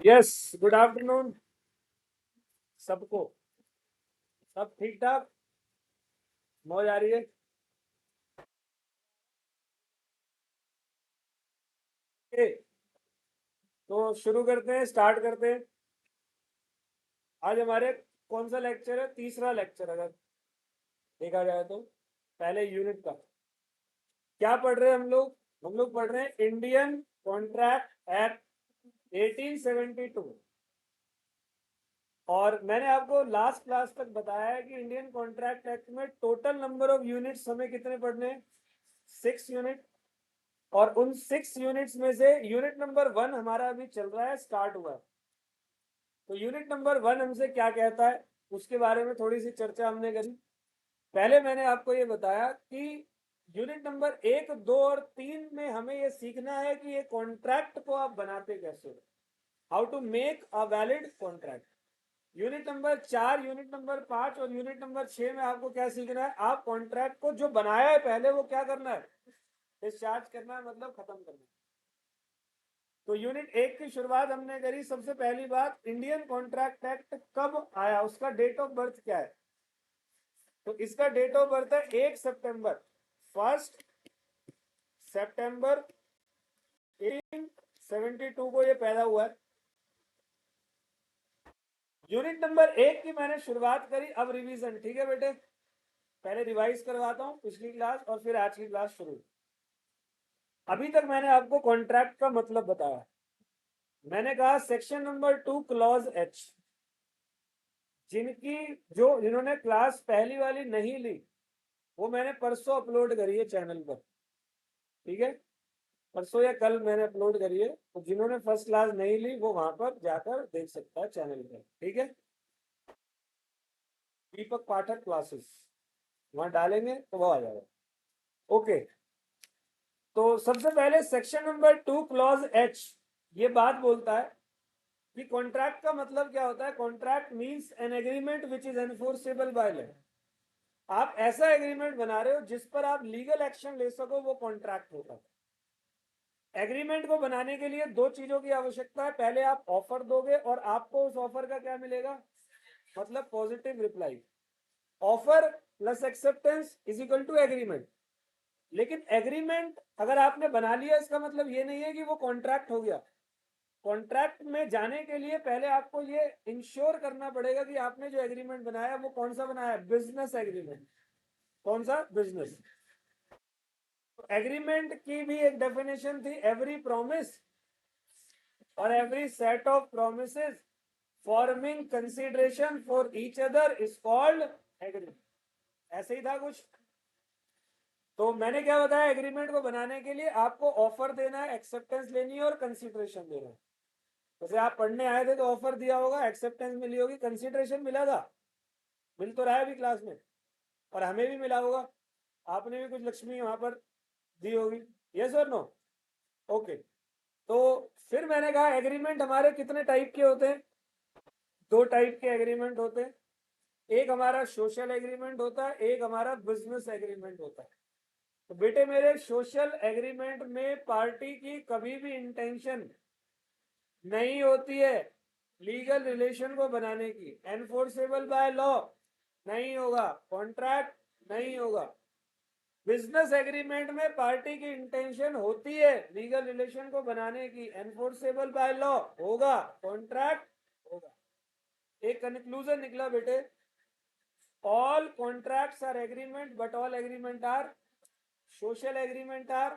Yes, good afternoon सबको। सब ठीक ठाक, मौज आ रही है। ओके, तो शुरू करते हैं, स्टार्ट करते हैं। आज हमारे कौन सा लेक्चर है? तीसरा लेक्चर अगर देखा जाए तो। पहले यूनिट का क्या पढ़ रहे हैं हम लोग पढ़ रहे हैं इंडियन कॉन्ट्रैक्ट एक्ट 1872। और मैंने आपको लास्ट क्लास तक बताया है कि इंडियन कॉन्ट्रैक्ट एक्ट में टोटल नंबर ऑफ यूनिट्स हमें कितने पढ़ने हैं? 6 यूनिट। और उन 6 यूनिट्स में से यूनिट नंबर 1 हमारा अभी चल रहा है, स्टार्ट हुआ है। तो यूनिट नंबर 1 हमसे क्या कहता है उसके बारे में थोड़ी सी चर्चा हमने करी। पहले मैंने आपको ये बताया कि यूनिट नंबर 1, 2 और 3 में हमें ये सीखना है कि ये कॉन्ट्रैक्ट को आप बनाते कैसे हो, how to make a valid contract. Unit number 4, unit number 5 और यूनिट नंबर 6 में आपको क्या सीखना है? आप कॉन्ट्रैक्ट को जो बनाया है पहले वो क्या करना है? डिस्चार्ज करना है, मतलब खत्म करना है। तो यूनिट 1 की शुरुआत हमने करी। सबसे पहली बात, इंडियन कॉन्ट्रैक्ट एक्ट कब आया, उसका डेट ऑफ बर्थ क्या है? तो इसका डेट ऑफ बर्थ है 1 सितंबर, 1 सितंबर 1872 को ये पैदा हुआ है। यूनिट नंबर 1 की मैंने शुरुआत करी, अब रिवीजन। ठीक है बेटे, पहले रिवाइज करवाता हूं पिछली क्लास और फिर आज की क्लास शुरू। अभी तक मैंने आपको कॉन्ट्रैक्ट का मतलब बताया। मैंने कहा सेक्शन नंबर 2 क्लॉज एच। जिन्होंने क्लास पहली वाली नहीं ली वो मैंने परसों अपलोड करी है चैनल पर। ठीक है, परसों या कल मैंने अपलोड करी है। तो जिन्होंने फर्स्ट क्लास नहीं ली वो वहां पर जाकर देख सकता है चैनल पर। ठीक है, दीपक पाठक क्लासेस वहां डालेंगे तो वो आ जाएगा। ओके, तो सबसे पहले सेक्शन नंबर 2 क्लॉज एच ये बात बोलता है कि कॉन्ट्रैक्ट का मतलब क्या होता है। Contract means an agreement which is enforceable by law. आप ऐसा एग्रीमेंट बना रहे हो जिस पर आप लीगल एक्शन ले सको, वो कॉन्ट्रैक्ट होता है। एग्रीमेंट को बनाने के लिए दो चीजों की आवश्यकता है। पहले आप ऑफर दोगे और आपको उस ऑफर का क्या मिलेगा? मतलब positive reply. Offer plus acceptance is equal to agreement. लेकिन एग्रीमेंट अगर आपने बना लिया इसका मतलब ये नहीं है कि वो कॉन्ट्रैक्ट हो गया। कॉन्ट्रैक्ट में जाने के लिए पहले आपको ये इंश्योर करना पड़ेगा कि आपने जो एग्रीमेंट बनाया वो कौन सा बनाया है? Business agreement. कौन सा? बिजनेस। एग्रीमेंट की भी एक डेफिनेशन थी, एवरी प्रॉमिस और every set of promises forming consideration for each other is called agreement. ऐसे ही था कुछ। तो मैंने क्या बताया, एग्रीमेंट को बनाने के लिए आपको ऑफर देना है, एक्सेप्टेंस लेनी है और कंसिडरेशन देना है। जैसे आप पढ़ने आए थे तो ऑफर दिया होगा, एक्सेप्टेंस मिली होगी, कंसिडरेशन मिला था। मिल तो रहा है अभी क्लास में, और हमें भी मिला होगा। आपने भी कुछ लक्ष्मी वहां पर दी होगी। यस और नो? ओके, तो फिर मैंने कहा एग्रीमेंट हमारे कितने टाइप के होते हैं? दो टाइप के एग्रीमेंट होते हैं। एक हमारा सोशल एग्रीमेंट होता है, एक हमारा बिजनेस एग्रीमेंट होता है। तो बेटे मेरे, सोशल एग्रीमेंट में पार्टी की कभी भी इंटेंशन नहीं होती है लीगल रिलेशन को बनाने की। एनफोर्सेबल बाय लॉ नहीं होगा, कॉन्ट्रैक्ट नहीं होगा। बिजनेस एग्रीमेंट में पार्टी की इंटेंशन होती है लीगल रिलेशन को बनाने की, एनफोर्सेबल बाय लॉ होगा, कॉन्ट्रैक्ट होगा। एक कंक्लूजन निकला बेटे, all contracts are agreement but all agreement are social agreement are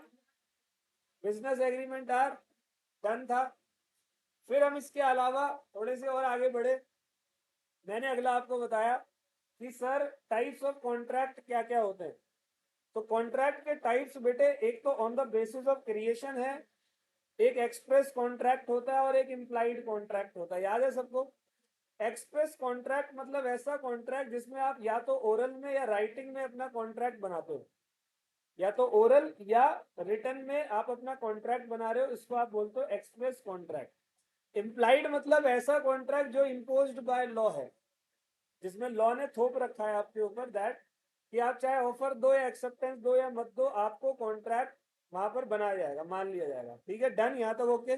business agreement are. Done था। फिर हम इसके अलावा थोड़े से और आगे बढ़े। मैंने अगला आपको बताया कि सर टाइप्स ऑफ कॉन्ट्रैक्ट क्या क्या होते हैं। तो कॉन्ट्रैक्ट के टाइप्स बेटे, एक तो on the basis of creation है, एक एक्सप्रेस कॉन्ट्रैक्ट होता है और एक इम्प्लाइड कॉन्ट्रैक्ट होता है। याद है सबको? एक्सप्रेस कॉन्ट्रैक्ट मतलब ऐसा कॉन्ट्रैक्ट जिसमें आप या तो ओरल में या राइटिंग में अपना कॉन्ट्रैक्ट बनाते हो, या तो ओरल या रिटर्न में आप अपना कॉन्ट्रैक्ट बना रहे हो, इसको आप बोलते हो एक्सप्रेस कॉन्ट्रैक्ट। इम्प्लाइड मतलब ऐसा कॉन्ट्रैक्ट जो इम्पोज्ड बाय लॉ है, जिसमें लॉ ने थोप रखा है आपके ऊपर दैट कि आप चाहे ऑफर दो या एक्सेप्टेंस दो या मत दो, आपको कॉन्ट्रैक्ट वहां पर बनाया जाएगा, मान लिया जाएगा। ठीक है, डन, यहां तक ओके।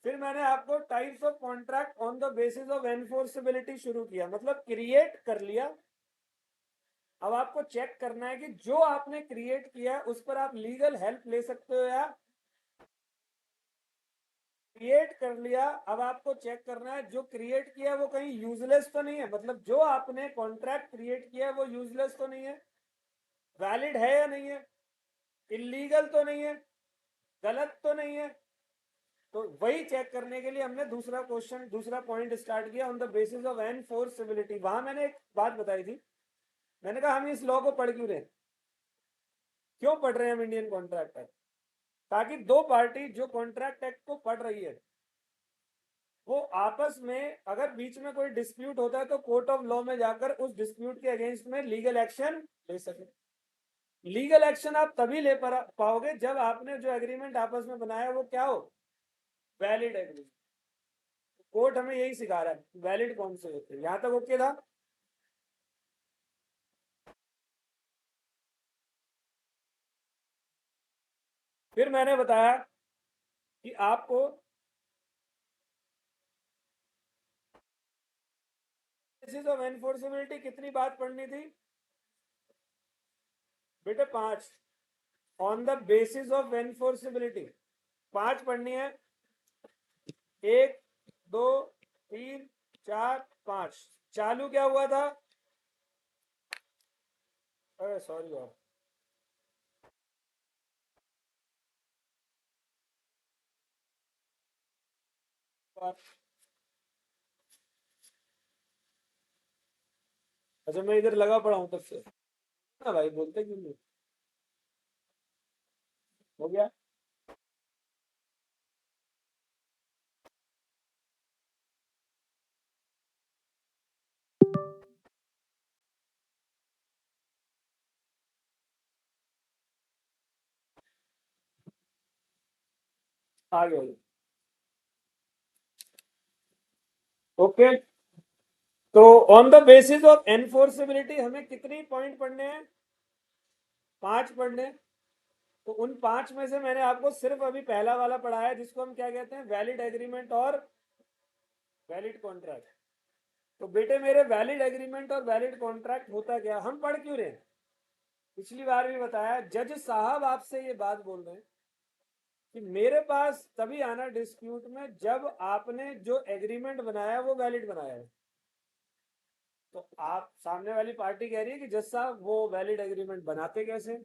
फिर मैंने आपको types of contract on the basis of enforceability शुरू किया, मतलब क्रिएट कर लिया। अब आपको चेक करना है कि जो आपने क्रिएट किया उस पर आप लीगल हेल्प ले सकते हो या क्रिएट कर लिया। अब आपको चेक करना है जो क्रिएट किया वो कहीं यूजलेस तो नहीं है, मतलब जो आपने कॉन्ट्रैक्ट क्रिएट किया वो यूजलेस तो नहीं है, वैलिड है या नहीं है, इलीगल तो नहीं है, गलत तो नहीं है। तो वही चेक करने के लिए हमने दूसरा क्वेश्चन, दूसरा पॉइंट स्टार्ट किया on the basis of enforceability. वहां मैंने एक बात बताई थी, मैंने कहा हम इस लॉ को पढ़ क्यों रहे, क्यों पढ़ रहे हैं हम इंडियन कॉन्ट्रैक्ट एक्ट, ताकि दो पार्टी जो कॉन्ट्रैक्ट एक्ट को पढ़ रही है वो आपस में अगर बीच में कोई डिस्प्यूट होता है तो कोर्ट ऑफ लॉ में जाकर उस डिस्प्यूट के अगेंस्ट में लीगल एक्शन ले सके। लीगल एक्शन आप तभी ले पाओगे जब आपने जो एग्रीमेंट आपस में बनाया वो क्या हो, वैलिड एग्रीमेंट। कोर्ट हमें यही सिखा रहा है वैलिड कौन से होते हैं। यहां तक ओके था। फिर मैंने बताया कि आपको बेसिस ऑफ एनफोर्सेबिलिटी कितनी बात पढ़नी थी बेटे, 5। On the basis of enforceability 5 पढ़नी है। 1 2 3 4 5। चालू क्या हुआ था, अरे सॉरी यार, अच्छा मैं इधर लगा पड़ा हूं तब से ना भाई, बोलते क्यों नहीं। हो गया। आगे ओके। तो on the basis of enforceability हमें कितनी पॉइंट पढ़ने हैं, 5 पढ़ने। तो उन 5 में से मैंने आपको सिर्फ अभी पहला वाला पढ़ाया जिसको हम क्या कहते हैं, वैलिड एग्रीमेंट और वैलिड कॉन्ट्रैक्ट। तो बेटे मेरे वैलिड एग्रीमेंट और वैलिड कॉन्ट्रैक्ट होता क्या, हम पढ़ क्यों रहे हैं। पिछली बार भी बताया, जज साहब आपसे ये बात बोल रहे हैं कि मेरे पास तभी आना डिस्प्यूट में जब आपने जो एग्रीमेंट बनाया वो वैलिड बनाया है। तो आप सामने वाली पार्टी कह रही है कि जज साहब वो वैलिड एग्रीमेंट बनाते कैसे।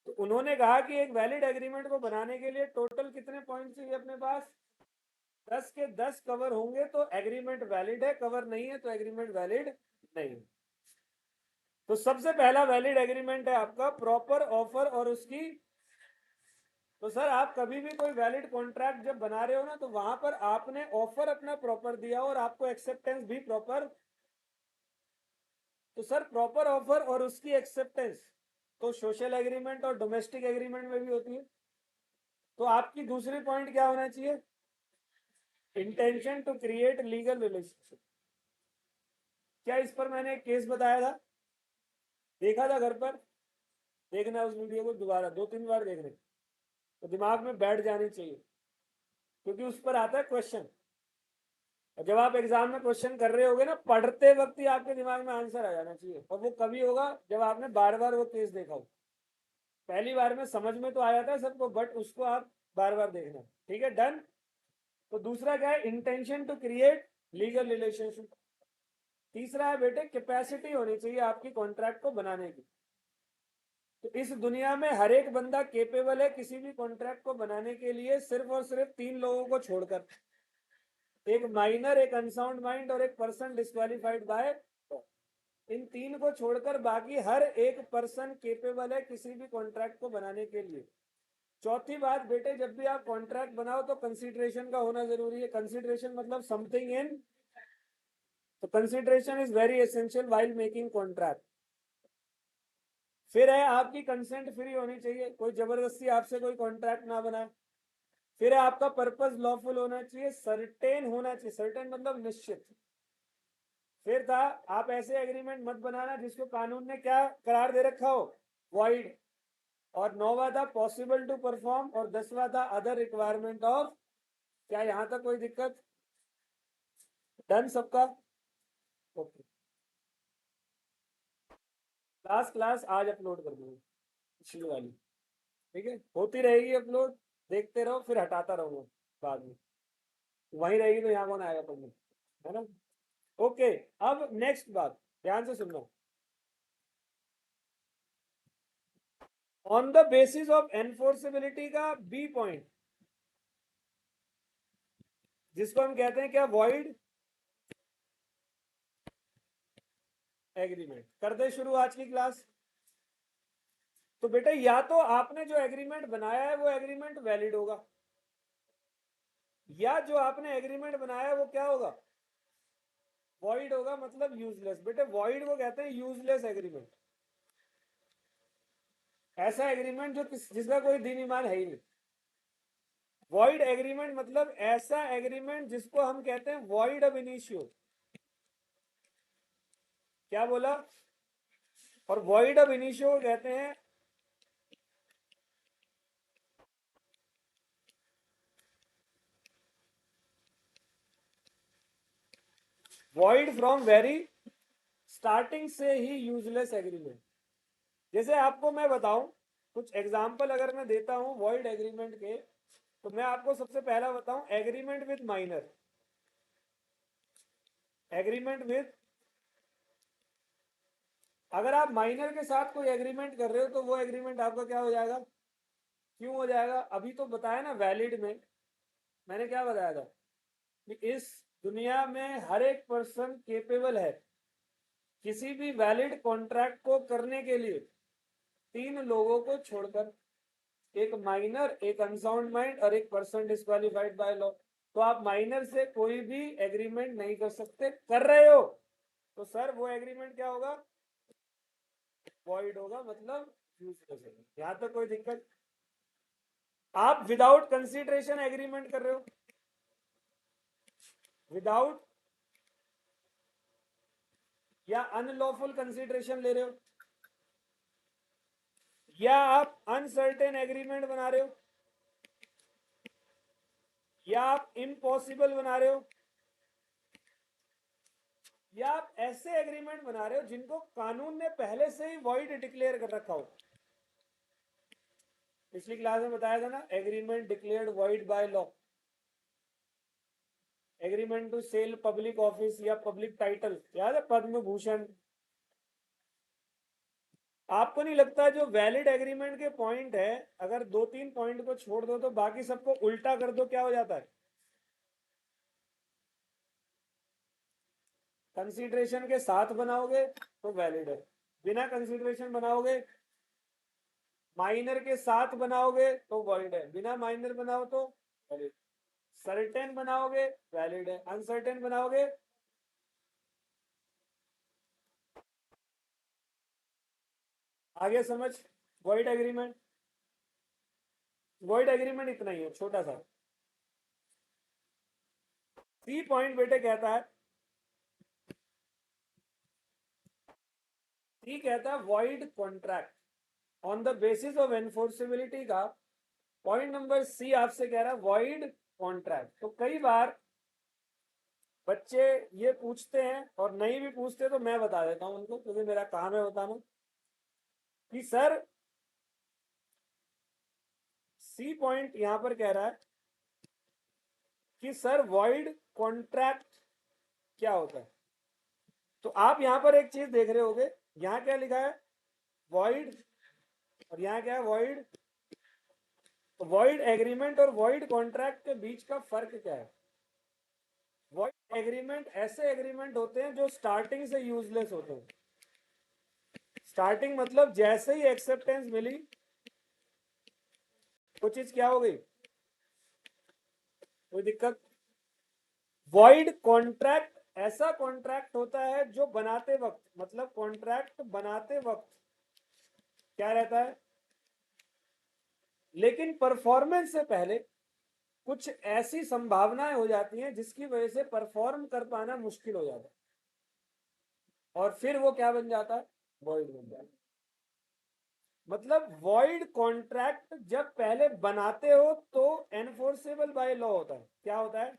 तो उन्होंने कहा कि एक वैलिड एग्रीमेंट को बनाने के लिए टोटल कितने पॉइंट चाहिए अपने पास, 10 के 10 कवर होंगे तो एग्रीमेंट वैलिड है, कवर नहीं है तो एग्रीमेंट वैलिड नहीं। तो सबसे पहला वैलिड एग्रीमेंट है आपका प्रॉपर ऑफर और उसकी। तो सर आप कभी भी कोई वैलिड कॉन्ट्रैक्ट जब बना रहे हो ना तो वहां पर आपने ऑफर अपना प्रॉपर दिया और आपको एक्सेप्टेंस भी प्रॉपर। तो सर प्रॉपर ऑफर और उसकी एक्सेप्टेंस तो सोशल एग्रीमेंट और डोमेस्टिक एग्रीमेंट में भी होती है। तो आपकी दूसरी पॉइंट क्या होना चाहिए, intention to create legal relationship. क्या इस पर मैंने एक केस बताया था, देखा था घर पर, देखना उस वीडियो को दोबारा 2-3 बार देखने तो दिमाग में बैठ जानी चाहिए, क्योंकि उस पर आता है क्वेश्चन। और जब आप एग्जाम में क्वेश्चन कर रहे होगे ना, पढ़ते वक्त ही आपके दिमाग में आंसर आ जाना चाहिए, और वो कभी होगा जब आपने बार बार वो केस देखा हो। पहली बार में समझ में तो आ जाता है सबको, बट उसको आप बार बार देखना। ठीक है, डन। तो दूसरा क्या है, intention to create legal relationship. तीसरा है बेटे कैपेसिटी होनी चाहिए आपकी कॉन्ट्रैक्ट को बनाने की। तो इस दुनिया में हर एक बंदा केपेबल है किसी भी कॉन्ट्रैक्ट को बनाने के लिए, सिर्फ और सिर्फ 3 लोगों को छोड़कर, एक माइनर, एक अनसाउंड माइंड और एक पर्सन डिस्क्वालिफाइड बाय। इन 3 को छोड़कर बाकी हर एक पर्सन केपेबल है किसी भी कॉन्ट्रैक्ट को बनाने के लिए। चौथी बात बेटे, जब भी आप कॉन्ट्रैक्ट बनाओ तो कंसीडरेशन का होना जरूरी है। कंसीडरेशन मतलब समथिंग इन, तो consideration is very essential while making contract. फिर है आपकी कंसेंट फ्री होनी चाहिए, कोई जबरदस्ती आपसे कोई कॉन्ट्रैक्ट ना बनाए। फिर है आपका पर्पस लॉफुल होना चाहिए, सर्टेन होना चाहिए, सर्टेन मतलब निश्चित। फिर था आप ऐसे एग्रीमेंट मत बनाना जिसको कानून ने क्या करार दे रखा हो, वॉइड। और 9वां था पॉसिबल टू परफॉर्म, और 10वां था अदर रिक्वायरमेंट ऑफ। क्या यहां तक कोई दिक्कत? डन सबका? ओके। क्लास आज अपलोड कर दूंगा, पिछली वाली। ठीक है, होती रहेगी अपलोड, देखते रहो, फिर हटाता रहूंगा बाद में। वहीं रहेगी तो यहाँ कौन आएगा पढ़ने, है ना? ओके। अब नेक्स्ट बात ध्यान से सुनना। On the basis of enforceability का बी पॉइंट, जिसको हम कहते हैं क्या, वॉइड एग्रीमेंट। कर दे शुरू आज की क्लास। तो बेटा या तो आपने जो एग्रीमेंट बनाया है वो एग्रीमेंट वैलिड होगा, या जो आपने एग्रीमेंट बनाया है वो क्या होगा, वॉइड होगा, मतलब यूजलेस। बेटे वॉइड को कहते हैं यूजलेस एग्रीमेंट, ऐसा एग्रीमेंट जो जिसका कोई दीन ईमान है ही नहीं। वॉइड एग्रीमेंट मतलब ऐसा एग्रीमेंट जिसको हम कहते हैं वॉइड अब इनिशियो। क्या बोला? और वॉइड अब इनिशियो को कहते हैं वॉइड फ्रॉम वेरी स्टार्टिंग से ही यूजलेस एग्रीमेंट। जैसे आपको मैं बताऊं, कुछ एग्जांपल अगर मैं देता हूं वॉइड एग्रीमेंट के, तो मैं आपको सबसे पहला बताऊं, agreement with minor. Agreement with, अगर आप माइनर के साथ कोई एग्रीमेंट कर रहे हो तो वो एग्रीमेंट आपका क्या हो जाएगा, क्यों हो जाएगा? अभी तो बताया ना वैलिड में, मैंने क्या बताया था कि इस दुनिया में हर एक पर्सन केपेबल है किसी भी वैलिड कॉन्ट्रैक्ट को करने के लिए, तीन लोगों को छोड़कर, एक माइनर, एक अनसाउंड माइंड और एक पर्सन डिस्क्वालिफाइड बाय लॉ। तो आप माइनर से कोई भी एग्रीमेंट नहीं कर सकते, कर रहे हो तो सर वो एग्रीमेंट क्या होगा, वॉइड होगा, मतलब यूजलेस होगा। यहां तक कोई दिक्कत? आप विदाउट कंसिडरेशन एग्रीमेंट कर रहे हो, विदाउट या अनलॉफुल कंसिडरेशन ले रहे हो, या आप अनसर्टेन एग्रीमेंट बना रहे हो, या आप इम्पॉसिबल बना रहे हो, या आप ऐसे एग्रीमेंट बना रहे हो जिनको कानून ने पहले से ही वॉइड डिक्लेयर कर रखा हो। पिछली क्लास में बताया था ना, agreement declared void by law, agreement to sell public office या पब्लिक टाइटल, याद है, पद्म भूषण। आपको नहीं लगता जो वैलिड एग्रीमेंट के पॉइंट है, अगर दो तीन पॉइंट को छोड़ दो तो बाकी सबको उल्टा कर दो, क्या हो जाता है? कंसीडरेशन के साथ बनाओगे तो वैलिड है, बिना कंसीडरेशन बनाओगे, माइनर के साथ बनाओगे तो वॉइड है, बिना माइनर बनाओ तो वैलिड। सर्टेन बनाओगे वैलिड है, अनसर्टेन बनाओगे। आगे समझ। वॉइड एग्रीमेंट, वॉइड एग्रीमेंट इतना ही है, छोटा सा। सी पॉइंट बेटे कहता है, सी कहता है void contract on the basis of enforceability का। पॉइंट नंबर सी आपसे कह रहा है वॉइड कॉन्ट्रैक्ट। तो कई बार बच्चे ये पूछते हैं, और नहीं भी पूछते तो मैं बता देता हूं उनको, क्योंकि मेरा काम है बताना कि सर, सी पॉइंट यहां पर कह रहा है कि सर वॉइड कॉन्ट्रैक्ट क्या होता है। तो आप यहां पर एक चीज देख रहे होगे, यहां क्या लिखा है, वॉइड, और यहां क्या है, वॉइड। तो वॉइड एग्रीमेंट और वॉइड कॉन्ट्रैक्ट के बीच का फर्क क्या है? वॉइड एग्रीमेंट ऐसे एग्रीमेंट होते हैं जो स्टार्टिंग से यूजलेस होते हैं। स्टार्टिंग मतलब जैसे ही एक्सेप्टेंस मिली वो चीज क्या हो गई, कोई दिक्कत? वॉइड कॉन्ट्रैक्ट ऐसा कॉन्ट्रैक्ट होता है जो बनाते वक्त, मतलब कॉन्ट्रैक्ट बनाते वक्त क्या रहता है, लेकिन परफॉर्मेंस से पहले कुछ ऐसी संभावनाएं हो जाती हैं जिसकी वजह से परफॉर्म कर पाना मुश्किल हो जाता है, और फिर वो क्या बन जाता है, वॉइड बन जाता है। मतलब वॉइड कॉन्ट्रैक्ट जब पहले बनाते हो तो एनफोर्सेबल बाय लॉ होता है। क्या होता है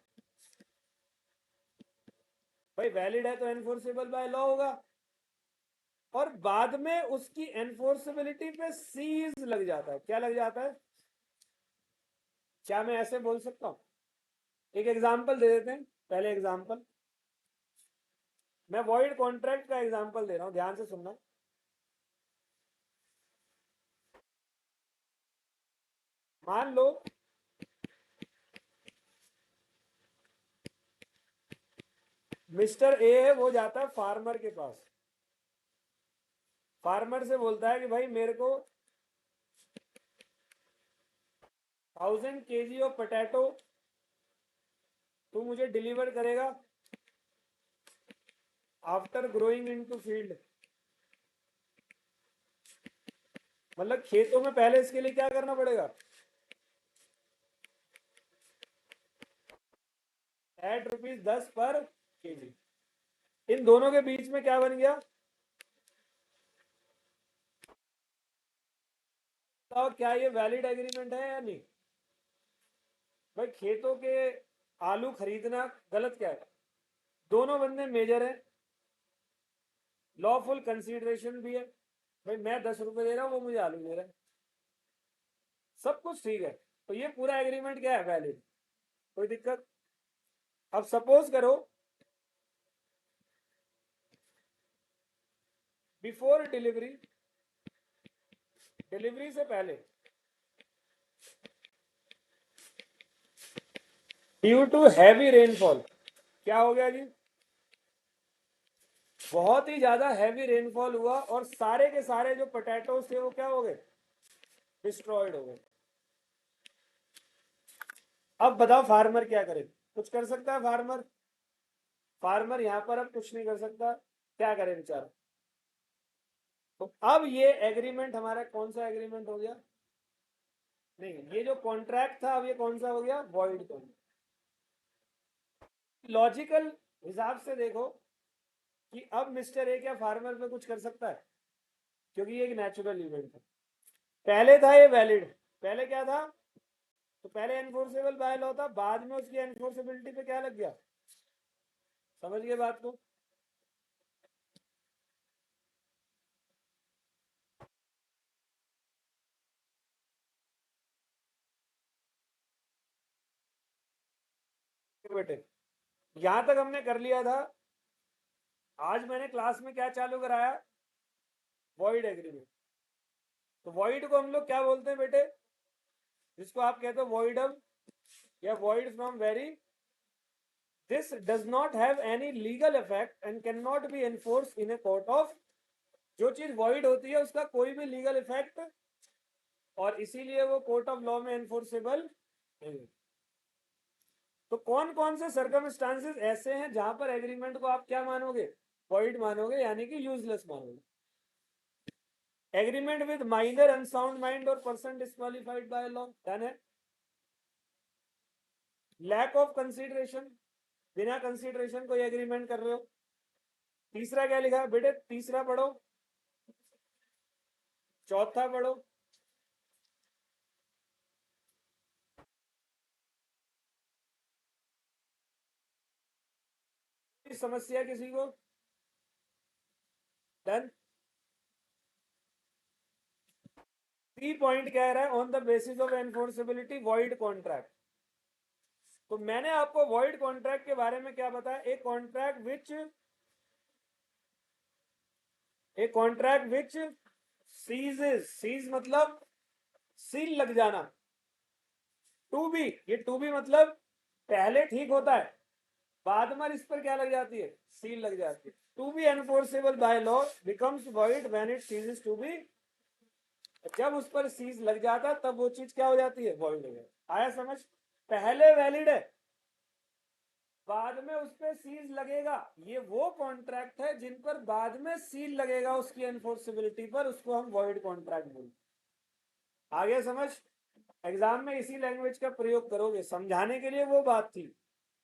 भाई? वैलिड है तो एनफोर्सेबल बाय लॉ होगा, और बाद में उसकी एनफोर्सेबिलिटी पे सीज लग जाता है। क्या लग जाता है? क्या मैं ऐसे बोल सकता हूं? एक एग्जांपल दे देते हैं। पहले एग्जांपल, मैं वॉइड कॉन्ट्रैक्ट का एग्जांपल दे रहा हूं, ध्यान से सुनना। मान लो मिस्टर ए है, वो जाता है फार्मर के पास। फार्मर से बोलता है कि भाई मेरे को 1000 kg ऑफ पोटैटो तू मुझे डिलीवर करेगा आफ्टर ग्रोइंग इनटू फील्ड। मतलब खेतों में पहले इसके लिए क्या करना पड़ेगा? एट ₹10 पर केजी। इन दोनों के बीच में क्या बन गया? तो क्या ये वैलिड एग्रीमेंट है या नहीं? भाई खेतों के आलू खरीदना गलत क्या है? दोनों बंदे मेजर है, लॉफुल कंसीडरेशन भी है। भाई मैं 10 रुपए दे रहा हूँ, वो मुझे आलू दे रहा है, सब कुछ ठीक है, तो ये पूरा एग्रीमेंट क्या है? वैलिड। कोई दिक्कत? अब सपोज करो बिफोर डिलीवरी, डिलीवरी से पहले, ड्यू टू हैवी रेनफॉल, क्या हो गया जी? बहुत ही ज्यादा हैवी रेनफॉल हुआ और सारे के सारे जो पोटैटोज थे वो क्या हो गए? डिस्ट्रॉयड हो गए। अब बताओ फार्मर क्या करे? कुछ कर सकता है फार्मर? फार्मर यहाँ पर अब कुछ नहीं कर सकता। क्या करे बेचारा? तो अब ये एग्रीमेंट हमारा कौन सा एग्रीमेंट हो गया? नहीं, ये जो कॉन्ट्रैक्ट था अब ये कौन सा हो गया? Void contract. लॉजिकल हिसाब से देखो कि अब मिस्टर ए क्या फार्मर पे कुछ कर सकता है? क्योंकि ये एक नेचुरल इवेंट है। पहले था ये वैलिड, पहले क्या था? तो पहले एनफोर्सेबल बाय लॉ था, बाद में उसकी एनफोर्सेबिलिटी पे क्या लग गया? समझ गए बात को? बेटे यहां तक हमने कर लिया था। आज मैंने क्लास में क्या चालू कराया? Void agreement. तो वॉइड को हम लोग क्या बोलते हैं बेटे? जिसको आप कहते हो वॉइडम या void from very, this does not have any legal effect and can not be enforce in a court of. जो चीज वॉइड होती है उसका कोई भी लीगल इफेक्ट, और इसीलिए वो कोर्ट ऑफ लॉ में एनफोर्सेबल नहीं। तो कौन कौन से सर्कमस्टांसेस ऐसे हैं जहां पर एग्रीमेंट को आप क्या मानोगे? वॉइड मानोगे, यानी कि यूजलेस मानोगे। Agreement with minor unsound mind और person disqualified by law, done है। लैक ऑफ कंसीडरेशन, बिना कंसीडरेशन कोई एग्रीमेंट कर रहे हो। तीसरा क्या लिखा है बेटे? तीसरा पढ़ो, चौथा पढ़ो। समस्या किसी को? डन। 3 पॉइंट कह रहा है on the basis of enforceability void contract. तो मैंने आपको वॉइड कॉन्ट्रैक्ट के बारे में क्या बताया? एक कॉन्ट्रैक्ट विच, एक कॉन्ट्रैक्ट विच सीजेस, सीज मतलब सील लग जाना। टू बी, ये टू बी मतलब पहले ठीक होता है, बाद में इस पर क्या लग जाती है? सील लग जाती है। To be enforceable by law becomes void when it ceases to be. जब उस पर सीज लग जाता है तब वो चीज क्या हो जाती है? वॉइड हो जाती है। आया समझ? पहले वैलिड है, बाद में उस पर सीज लगेगा। ये वो कॉन्ट्रैक्ट है जिन पर बाद में सील लगेगा उसकी एनफोर्सेबिलिटी पर, उसको हम वॉइड कॉन्ट्रैक्ट बोलते हैं। आगे समझ? एग्जाम में इसी लैंग्वेज का प्रयोग करोगे। समझाने के लिए वो बात थी,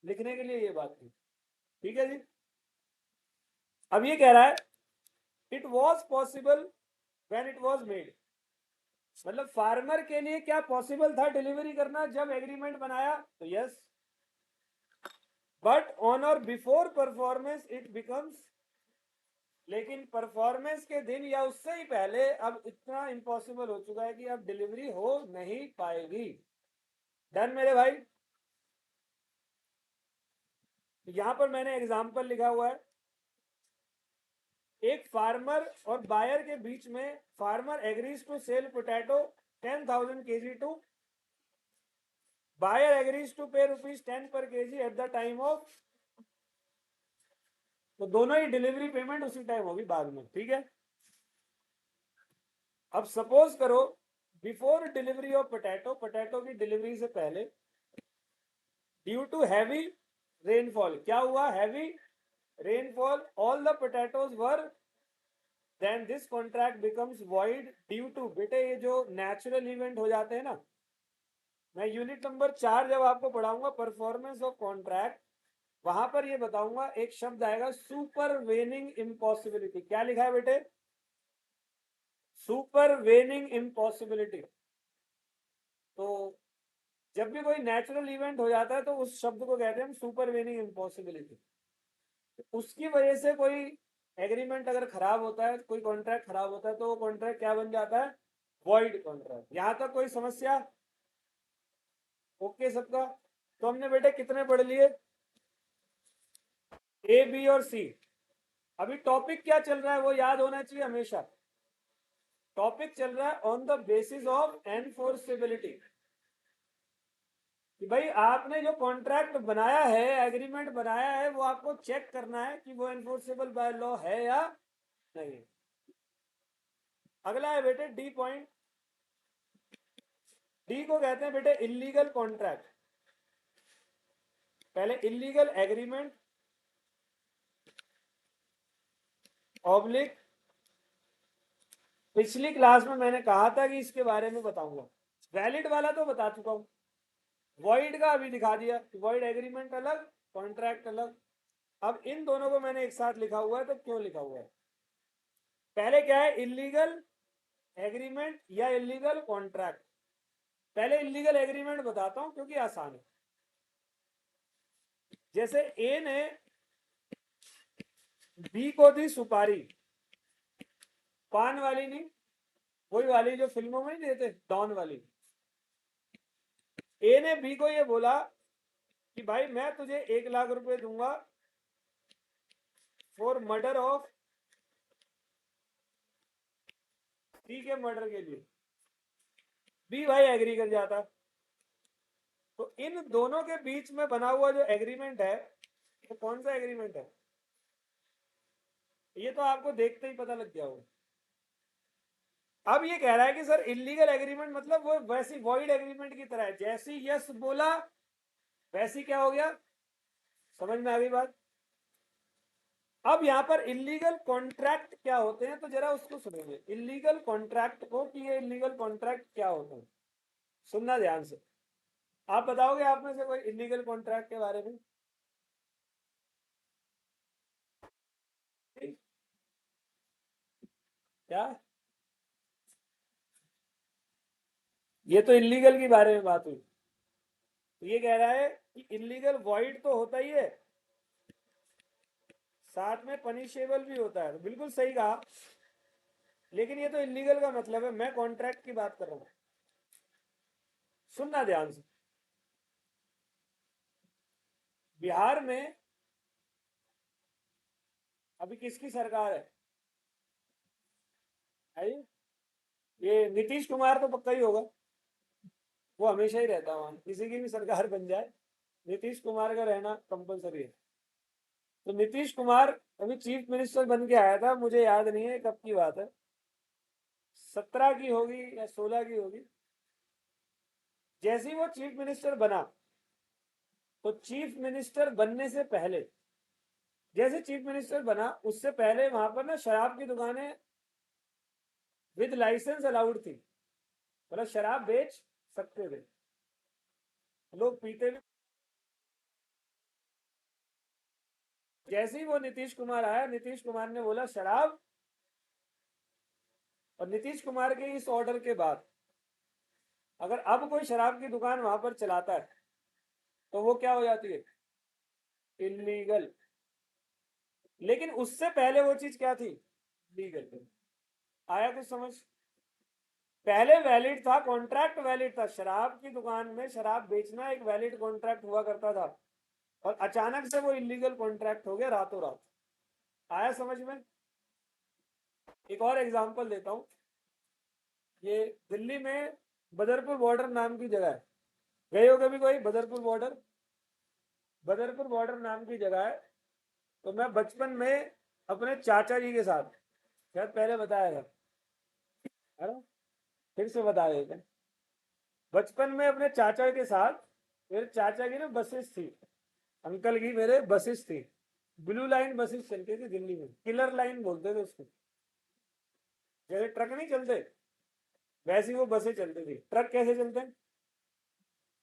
लिखने के लिए ये बात थी। ठीक है जी। अब ये कह रहा है it was possible when it was made. मतलब फार्मर के लिए क्या पॉसिबल था डिलीवरी करना जब एग्रीमेंट बनाया, तो यस, बट ऑन और बिफोर परफॉर्मेंस इट बिकम्स, लेकिन परफॉर्मेंस के दिन या उससे ही पहले अब इतना इम्पॉसिबल हो चुका है कि अब डिलीवरी हो नहीं पाएगी। डन मेरे भाई। यहां पर मैंने एग्जाम्पल लिखा हुआ है, एक फार्मर और बायर के बीच में, farmer agrees to sell potato 10,000 kg to buyer, agrees to pay ₹10 per kg at the time of, तो दोनों ही डिलीवरी पेमेंट उसी टाइम होगी बाद में, ठीक है। अब सपोज करो before delivery of potato, potato की डिलीवरी से पहले, ड्यू टू हैवी रेनफॉल, क्या हुआ, heavy rainfall, all the potatoes were, then this contract becomes void due to, बेटे ये जो नेचुरल इवेंट हो जाते हैं ना, मैं यूनिट नंबर 4 जब आपको पढ़ाऊंगा परफॉर्मेंस ऑफ कॉन्ट्रैक्ट, वहां पर ये बताऊंगा, एक शब्द आएगा सुपरवेनिंग इम्पॉसिबिलिटी। क्या लिखा है बेटे, सुपरवेनिंग इम्पॉसिबिलिटी। तो जब भी कोई नेचुरल इवेंट हो जाता है तो उस शब्द को कहते हैं हम सुपरवेनिंग इम्पॉसिबिलिटी। तो उसकी वजह से कोई एग्रीमेंट अगर खराब होता है, कोई कॉन्ट्रैक्ट खराब होता है, तो वो कॉन्ट्रैक्ट क्या बन जाता है, वॉइड कॉन्ट्रैक्ट। यहां तक कोई समस्या, ओके सबका। तो हमने बेटे कितने पढ़ लिए, ए बी और सी। अभी टॉपिक क्या चल रहा है वो याद होना चाहिए हमेशा। टॉपिक चल रहा है on the basis of enforceability, कि भाई आपने जो कॉन्ट्रैक्ट बनाया है, एग्रीमेंट बनाया है, वो आपको चेक करना है कि वो एनफोर्सेबल बाय लॉ है या नहीं। अगला है बेटे डी पॉइंट, डी को कहते हैं बेटे इलीगल कॉन्ट्रैक्ट। पहले इलीगल एग्रीमेंट ऑब्लिक, पिछली क्लास में मैंने कहा था कि इसके बारे में बताऊंगा, वैलिड वाला तो बता चुका हूं, वॉइड का अभी दिखा दिया, वॉइड एग्रीमेंट अलग, कॉन्ट्रैक्ट अलग। अब इन दोनों को मैंने एक साथ लिखा हुआ है, तो क्यों लिखा हुआ है, पहले क्या है, इलीगल एग्रीमेंट या इलीगल कॉन्ट्रैक्ट। पहले इलीगल एग्रीमेंट बताता हूं क्योंकि आसान है। जैसे ए ने बी को दी सुपारी, पान वाली नहीं, वही वाली जो फिल्मों में नहीं देते, डॉन वाली। ए ने बी को ये बोला कि भाई मैं तुझे 1 लाख रुपए दूंगा फॉर मर्डर ऑफ सी के मर्डर के लिए। बी भाई एग्री कर जाता। तो इन दोनों के बीच में बना हुआ जो एग्रीमेंट है, वो कौन सा एग्रीमेंट है, ये तो आपको देखते ही पता लग गया होगा। अब ये कह रहा है कि सर इलीगल एग्रीमेंट मतलब वो वैसी वॉइड एग्रीमेंट की तरह है, जैसी यस बोला वैसी क्या हो गया, समझ में आ गई बात। अब यहां पर इलीगल कॉन्ट्रैक्ट क्या होते हैं, तो जरा उसको सुनेंगे इलीगल कॉन्ट्रैक्ट को, कि ये इलीगल कॉन्ट्रैक्ट क्या होते हैं, सुनना ध्यान से। आप बताओगे आप में से कोई इलीगल कॉन्ट्रैक्ट के बारे में, क्या, ये तो इलीगल के बारे में बात हुई। तो ये कह रहा है कि इलीगल वॉइड तो होता ही है, साथ में पनिशेबल भी होता है, तो बिल्कुल सही कहा। लेकिन ये तो इलीगल का मतलब है, मैं कॉन्ट्रैक्ट की बात कर रहा हूं, सुनना ध्यान से। बिहार में अभी किसकी सरकार है ये नीतीश कुमार तो पक्का ही होगा, वो हमेशा ही रहता है वहां, किसी की भी सरकार बन जाए नीतीश कुमार का रहना कंपलसरी है। तो नीतीश कुमार अभी चीफ मिनिस्टर बन के आया था, मुझे याद नहीं है कब की बात है, 17 की होगी या 16 की होगी। जैसे ही वो चीफ मिनिस्टर बना, तो चीफ मिनिस्टर बनने से पहले, जैसे चीफ मिनिस्टर बना उससे पहले वहां पर ना शराब की दुकानें विद लाइसेंस अलाउड थी, मतलब शराब बेच सकते थे, लोग पीते भी। जैसे ही वो नीतीश कुमार आया, नीतीश कुमार ने बोला शराब, और नीतीश कुमार के इस ऑर्डर के बाद अगर अब कोई शराब की दुकान वहां पर चलाता है तो वो क्या हो जाती है? इलीगल। लेकिन उससे पहले वो चीज क्या थी? लीगल। आया कुछ समझ? पहले वैलिड था, कॉन्ट्रैक्ट वैलिड था, शराब की दुकान में शराब बेचना एक वैलिड कॉन्ट्रैक्ट हुआ करता था, और अचानक से वो इलीगल कॉन्ट्रैक्ट हो गया रातों रात। आया समझ में? एक और एग्जांपल देता हूँ। ये दिल्ली में बदरपुर बॉर्डर नाम की जगह है, गए हो कभी कोई? बदरपुर बॉर्डर, बदरपुर बॉर्डर नाम की जगह है। तो मैं बचपन में अपने चाचा जी के साथ, शायद पहले बताया था, है ना, फिर से बता देते हैं। बचपन में अपने चाचा के साथ, मेरे चाचा की ना बसेस थी, अंकल की मेरे बसेस थी, ब्लू लाइन बसेस चलती थी दिल्ली में, किलर लाइन बोलते थे उसको। जैसे ट्रक नहीं चलते वैसी वो बसें चलती थी। ट्रक कैसे चलते हैं?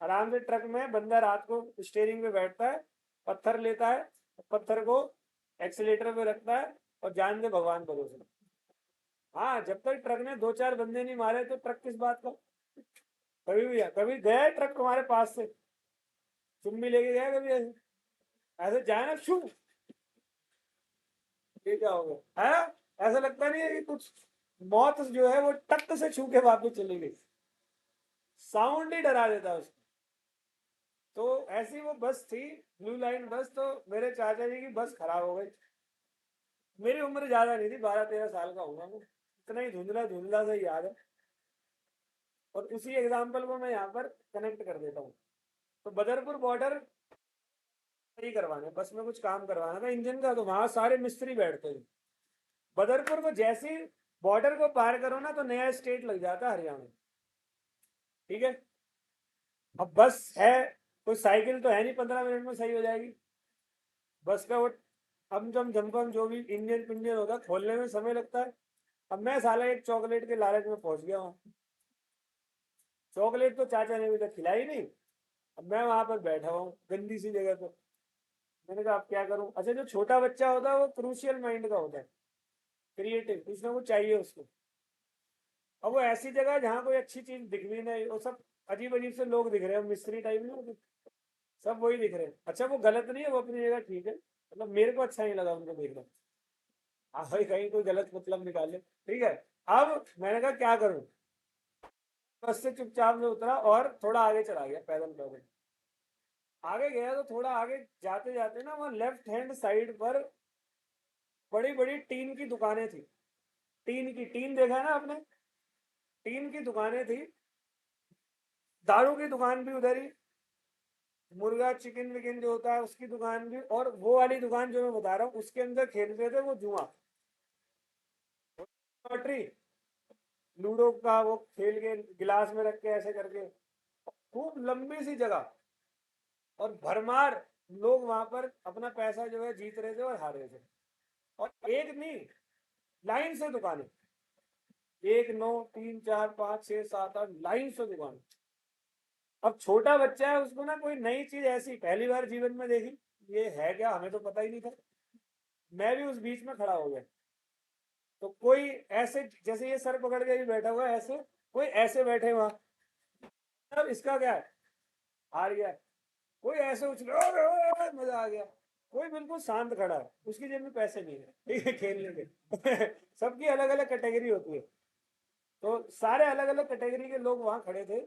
आराम से ट्रक में बंदा रात को स्टेयरिंग पे बैठता है, पत्थर लेता है, पत्थर को एक्सीलेटर पे रखता है और जान दे भगवान भरोसे। हाँ, जब तक ट्रक ने दो चार बंदे नहीं मारे तो ट्रक किस बात का? कभी गया है ट्रक तुम्हारे पास से? तुम भी लेके गया कभी ऐसे? ऐसे जाए ना शू, ये क्या हो गया है? ऐसा लगता नहीं है कि कुछ मौत जो है वो टक से छू के वापस चली गई? साउंड ही डरा देता है उसको। तो ऐसी वो बस थी, ब्लू लाइन बस। तो मेरे चाचा जी की बस खराब हो गई। मेरी उम्र ज्यादा नहीं थी, 12-13 साल का हुआ मैं, इतना ही धुंधला धुंधला सा याद है। और उसी एग्जाम्पल को मैं यहाँ पर कनेक्ट कर देता हूँ। तो बदरपुर बॉर्डर सही करवाना, बस में कुछ काम करवाना था इंजन का, तो वहां सारे मिस्त्री बैठते थे। बदरपुर को जैसे बॉर्डर को पार करो ना तो नया स्टेट लग जाता है हरियाणा। ठीक है? अब बस है, कोई साइकिल तो है नहीं 15 मिनट में सही हो जाएगी। बस का वो हम जम झमकम जो भी इंजन पिंजन होता है खोलने में समय लगता है। अब मैं साला एक चॉकलेट के लालच में पहुंच गया हूँ। चॉकलेट तो चाचा ने अभी तक खिलाई नहीं। अब मैं वहां पर बैठा हुआ हूँ गंदी सी जगह पर। मैंने कहा अब क्या करूं? अच्छा, जो छोटा बच्चा होता है वो क्रूशियल माइंड का होता है, क्रिएटिव, कुछ ना कुछ चाहिए उसको। अब वो ऐसी जगह है जहाँ कोई अच्छी चीज दिख भी नहीं, वो सब अजीब अजीब से लोग दिख रहे हैं, मिस्त्री टाइप नहीं होते, सब वही दिख रहे हैं। अच्छा, वो गलत नहीं है, वो अपनी जगह ठीक है, मतलब मेरे को अच्छा नहीं लगा उनको देखना। हाँ भाई, कहीं कोई गलत मतलब निकाले, ठीक है। अब मैंने कहा क्या करूं? बस से चुपचाप से उतरा और थोड़ा आगे चला गया, पैदल पैदल आगे गया। तो थोड़ा आगे जाते जाते ना वहाँ लेफ्ट हैंड साइड पर बड़ी बड़ी टीन की दुकानें थी। टीन की, टीन देखा है ना आपने? टीन की दुकानें थी। दारू की दुकान भी उधर ही, मुर्गा चिकन विकन जो होता है उसकी दुकान भी, और वो वाली दुकान जो मैं बता रहा हूँ उसके अंदर खेलते थे वो जुआ, लॉटरी, लूडो का वो खेल के गिलास में रख के ऐसे करके, खूब लंबी सी जगह, और भरमार लोग वहां पर अपना पैसा जो है जीत रहे थे और हार रहे थे। और एक नहीं, लाइन से दुकानें, 1 9 3 4 5 6 7 8 लाइन से दुकान। अब छोटा बच्चा है, उसको ना कोई नई चीज ऐसी पहली बार जीवन में देखी, ये है क्या, हमें तो पता ही नहीं था। मैं भी उस बीच में खड़ा हो गया। तो कोई ऐसे जैसे ये सर पकड़ के भी बैठा हुआ है ऐसे, कोई ऐसे बैठे वहां। अब इसका क्या है? हार गया। कोई ऐसे उछले, "ओए, ओए, ओए", मजा आ गया। कोई बिल्कुल शांत खड़ा है, उसकी जेब में पैसे नहीं है, ठीक है, खेलने के। सबकी अलग अलग कैटेगरी होती है। तो सारे अलग अलग कैटेगरी के लोग वहां खड़े थे।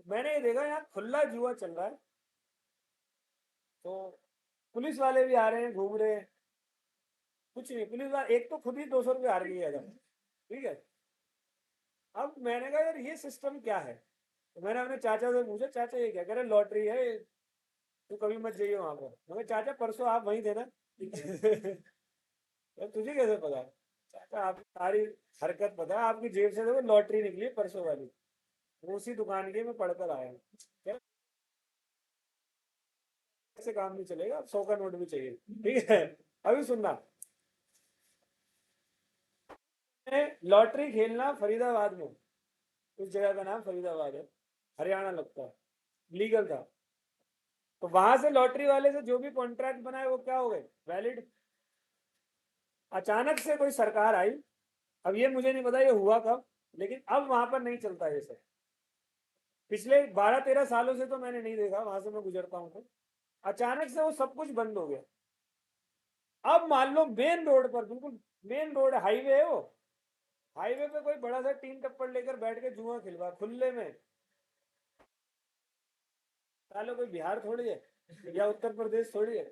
मैंने ये देखा यहाँ खुला जुआ चल रहा है। तो पुलिस वाले भी आ रहे हैं, घूम रहे हैं। कुछ नहीं, पुलिस वाले एक तो खुद ही 200 रुपये हार गई है। ठीक है। अब मैंने कहा यार ये सिस्टम क्या है? तो मैंने अपने चाचा से पूछा, चाचा ये क्या? कह रहे लॉटरी है, तू कभी मत जाइए वहां पर। मैं कहा, चाचा परसों आप वहीं थे ना? यार तुझे कैसे पता? चाचा आपकी सारी हरकत पता है, आपकी जेब से तो लॉटरी निकली परसों वाली, वो उसी दुकान की मैं पढ़कर आया हूँ। क्या? ऐसे काम नहीं चलेगा, 100 का नोट भी चाहिए। ठीक है, अभी सुनना। लॉटरी खेलना फरीदाबाद में, उस जगह का नाम फरीदाबाद है, हरियाणा लगता है, लीगल था। तो वहां से लॉटरी वाले से जो भी कॉन्ट्रैक्ट बनाए वो क्या हो गए? वैलिड। अचानक से कोई सरकार आई, अब ये मुझे नहीं पता ये हुआ कब, लेकिन अब वहां पर नहीं चलता ये सब। पिछले 12-13 सालों से तो मैंने नहीं देखा, वहां से मैं गुजरता हूँ तो अचानक से वो सब कुछ बंद हो गया। अब मान लो मेन रोड पर, बिल्कुल मेन रोड हाईवे है वो, हाईवे पे कोई बड़ा सा टीन टप्पड़ लेकर बैठ के जुआ खिलवा खुले में, सालो कोई बिहार थोड़ी है या उत्तर प्रदेश थोड़ी है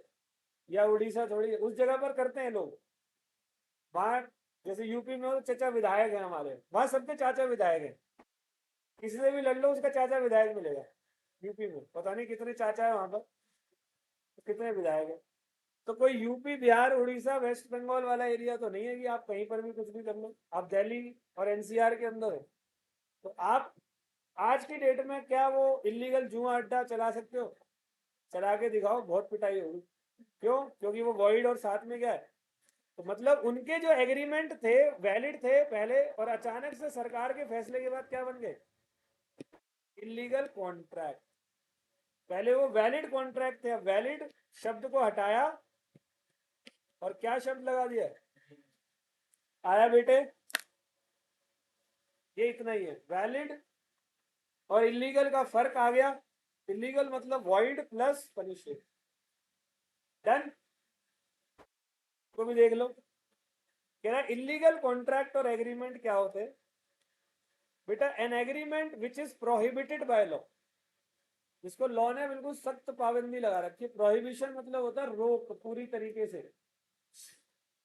या उड़ीसा थोड़ी है, उस जगह पर करते हैं लोग। वहां जैसे यूपी में हो तो चचा विधायक है हमारे, वहां सबके चाचा विधायक है, किसी से भी लड़ लो उसका चाचा विधायक मिलेगा। यूपी में पता नहीं कितने चाचा है वहां पर, कितने विधायक है। तो कोई यूपी बिहार उड़ीसा वेस्ट बंगाल वाला एरिया तो नहीं है कि आप कहीं पर भी कुछ भी कर लो। आप दिल्ली और एनसीआर के अंदर है, तो आप आज की डेट में क्या वो इलीगल जुआ अड्डा चला सकते हो? चला के दिखाओ, बहुत पिटाई होगी। क्यों? क्योंकि वो वॉइड और साथ में क्या है, तो मतलब उनके जो एग्रीमेंट थे वैलिड थे पहले, और अचानक से सरकार के फैसले के बाद क्या बन गए? Illegal contract. पहले वो वैलिड कॉन्ट्रैक्ट थे, अब वैलिड शब्द को हटाया और क्या शब्द लगा दिया? आया बेटे? ये इतना ही है, वैलिड और इलीगल का फर्क आ गया। इलीगल मतलब वॉइड प्लस पनिशेबल। डन? को भी देख लो, कह रहा इलीगल कॉन्ट्रैक्ट और एग्रीमेंट क्या होते हैं बेटा? An agreement which is prohibited by law, जिसको लॉ ने बिल्कुल सख्त पाबंदी लगा रखी है। प्रोहिबिशन मतलब होता है रोक पूरी तरीके से,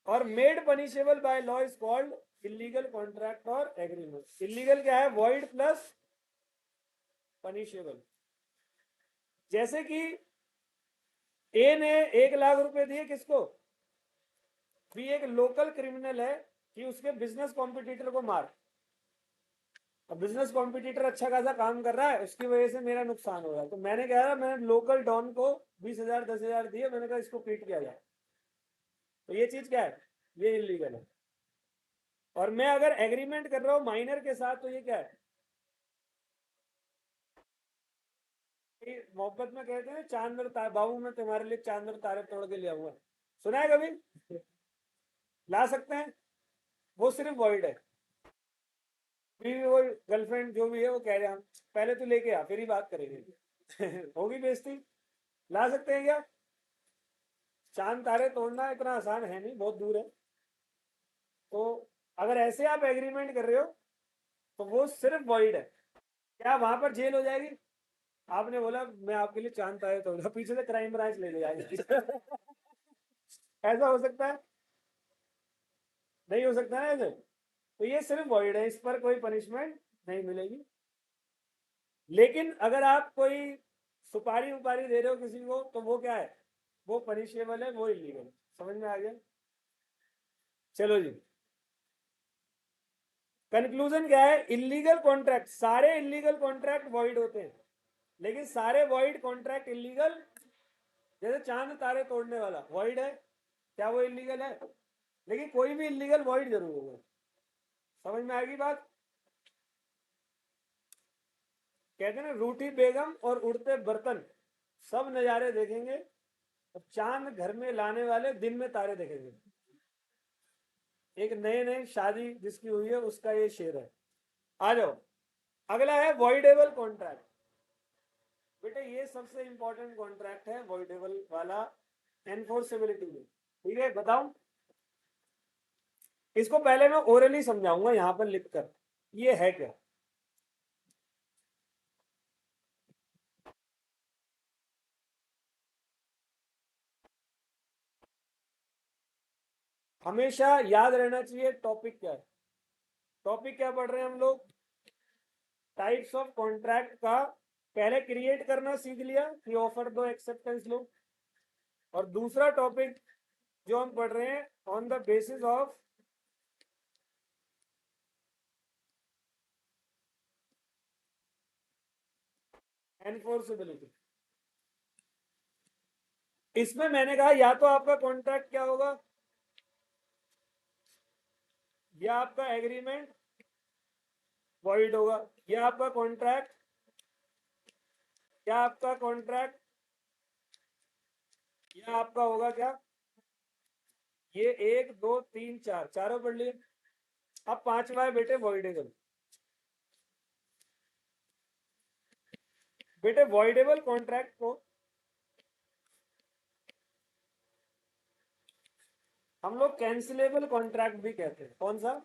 और made punishable by law is called illegal contract और एग्रीमेंट। इलीगल क्या है? Void plus punishable. जैसे कि ए ने 1 लाख रुपए दिए किसको? भी एक लोकल क्रिमिनल है कि उसके बिजनेस कॉम्पिटिटर को मार, अब बिजनेस कॉम्पिटिटर अच्छा खासा काम कर रहा है, उसकी वजह से मेरा नुकसान हो रहा है, तो मैंने कहा मैंने लोकल डॉन को 20,000 10,000 दिए, मैंने कहा इसको पीट किया जाए, तो ये चीज क्या है? ये इलीगल है। और मैं अगर एग्रीमेंट कर रहा हूं माइनर के साथ तो ये क्या है? मोहब्बत में कहते हैं चांद और तारे, बाबू मैं तुम्हारे लिए चांद और तारे तोड़ के ले आऊंगा, सुना है कभी? ला सकते हैं? वो सिर्फ वर्ड है। बीवी वो गर्लफ्रेंड जो भी है वो कह रहे हैं हम पहले तो लेके आ फिर ही बात करेंगे होगी बेइज्जती। ला सकते हैं क्या? चांद तारे तोड़ना इतना आसान है नहीं, बहुत दूर है। तो अगर ऐसे आप एग्रीमेंट कर रहे हो तो वो सिर्फ वॉइड है। क्या वहां पर जेल हो जाएगी? आपने बोला मैं आपके लिए चांद तारे तोड़ूंगा, पीछे से क्राइम ब्रांच ले जाएगा ऐसा हो सकता है? नहीं हो सकता है ऐसे। तो ये सिर्फ वॉइड है, इस पर कोई पनिशमेंट नहीं मिलेगी। लेकिन अगर आप कोई सुपारी उपारी दे रहे हो किसी को तो वो क्या है? वो पनिशेबल है, वो इलीगल। समझ में आ गया? चलो जी, कंक्लूजन क्या है? इलीगल कॉन्ट्रैक्ट, सारे इलीगल कॉन्ट्रैक्ट वॉइड होते हैं, लेकिन सारे वॉइड कॉन्ट्रैक्ट इलीगल। जैसे चांद तारे तोड़ने वाला वॉइड है, क्या वो इलीगल है? लेकिन कोई भी इलीगल वॉइड जरूर होगा। समझ में आएगी बात? कहते हैं ना, रूठी बेगम और उड़ते बर्तन सब नजारे देखेंगे, और चांद घर में लाने वाले दिन में तारे देखेंगे। एक नए नए शादी जिसकी हुई है उसका ये शेर है। आ जाओ, अगला है वॉइडेबल कॉन्ट्रैक्ट। बेटा ये सबसे इंपॉर्टेंट कॉन्ट्रैक्ट है वॉइडेबल वाला, एनफोर्सेबिलिटी में। ठीक है, बताऊं? इसको पहले मैं ओरली समझाऊंगा यहां पर लिखकर, ये है क्या। हमेशा याद रहना चाहिए टॉपिक क्या है। टॉपिक क्या पढ़ रहे हैं हम लोग? टाइप्स ऑफ कॉन्ट्रैक्ट का पहले क्रिएट करना सीख लिया कि ऑफर दो एक्सेप्टेंस लो, और दूसरा टॉपिक जो हम पढ़ रहे हैं on the basis of enforceability. इसमें मैंने कहा या तो आपका कॉन्ट्रैक्ट क्या होगा, या आपका एग्रीमेंट वॉइड होगा, या आपका कॉन्ट्रैक्ट, या आपका कॉन्ट्रैक्ट, या आपका होगा क्या? ये 1 2 3 4 चारों पढ़ लिए। अब पांचवा है बेटे वॉइडेबल। बेटे वॉइडेबल कॉन्ट्रैक्ट को हम लोग कैंसिलेबल कॉन्ट्रैक्ट भी कहते हैं। कौन सा?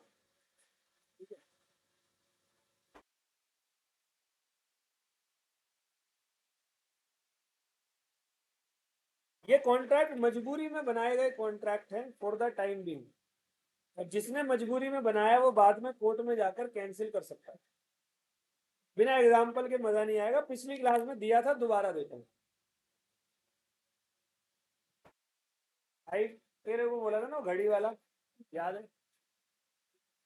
ये कॉन्ट्रैक्ट मजबूरी में बनाए गए कॉन्ट्रैक्ट हैं फॉर द टाइम बीइंग। और जिसने मजबूरी में बनाया वो बाद में कोर्ट में जाकर कैंसिल कर सकता है। बिना एग्जाम्पल के मजा नहीं आएगा, पिछली क्लास में दिया था, दोबारा देता हूँ। भाई तेरे को बोला था ना घड़ी वाला, याद है?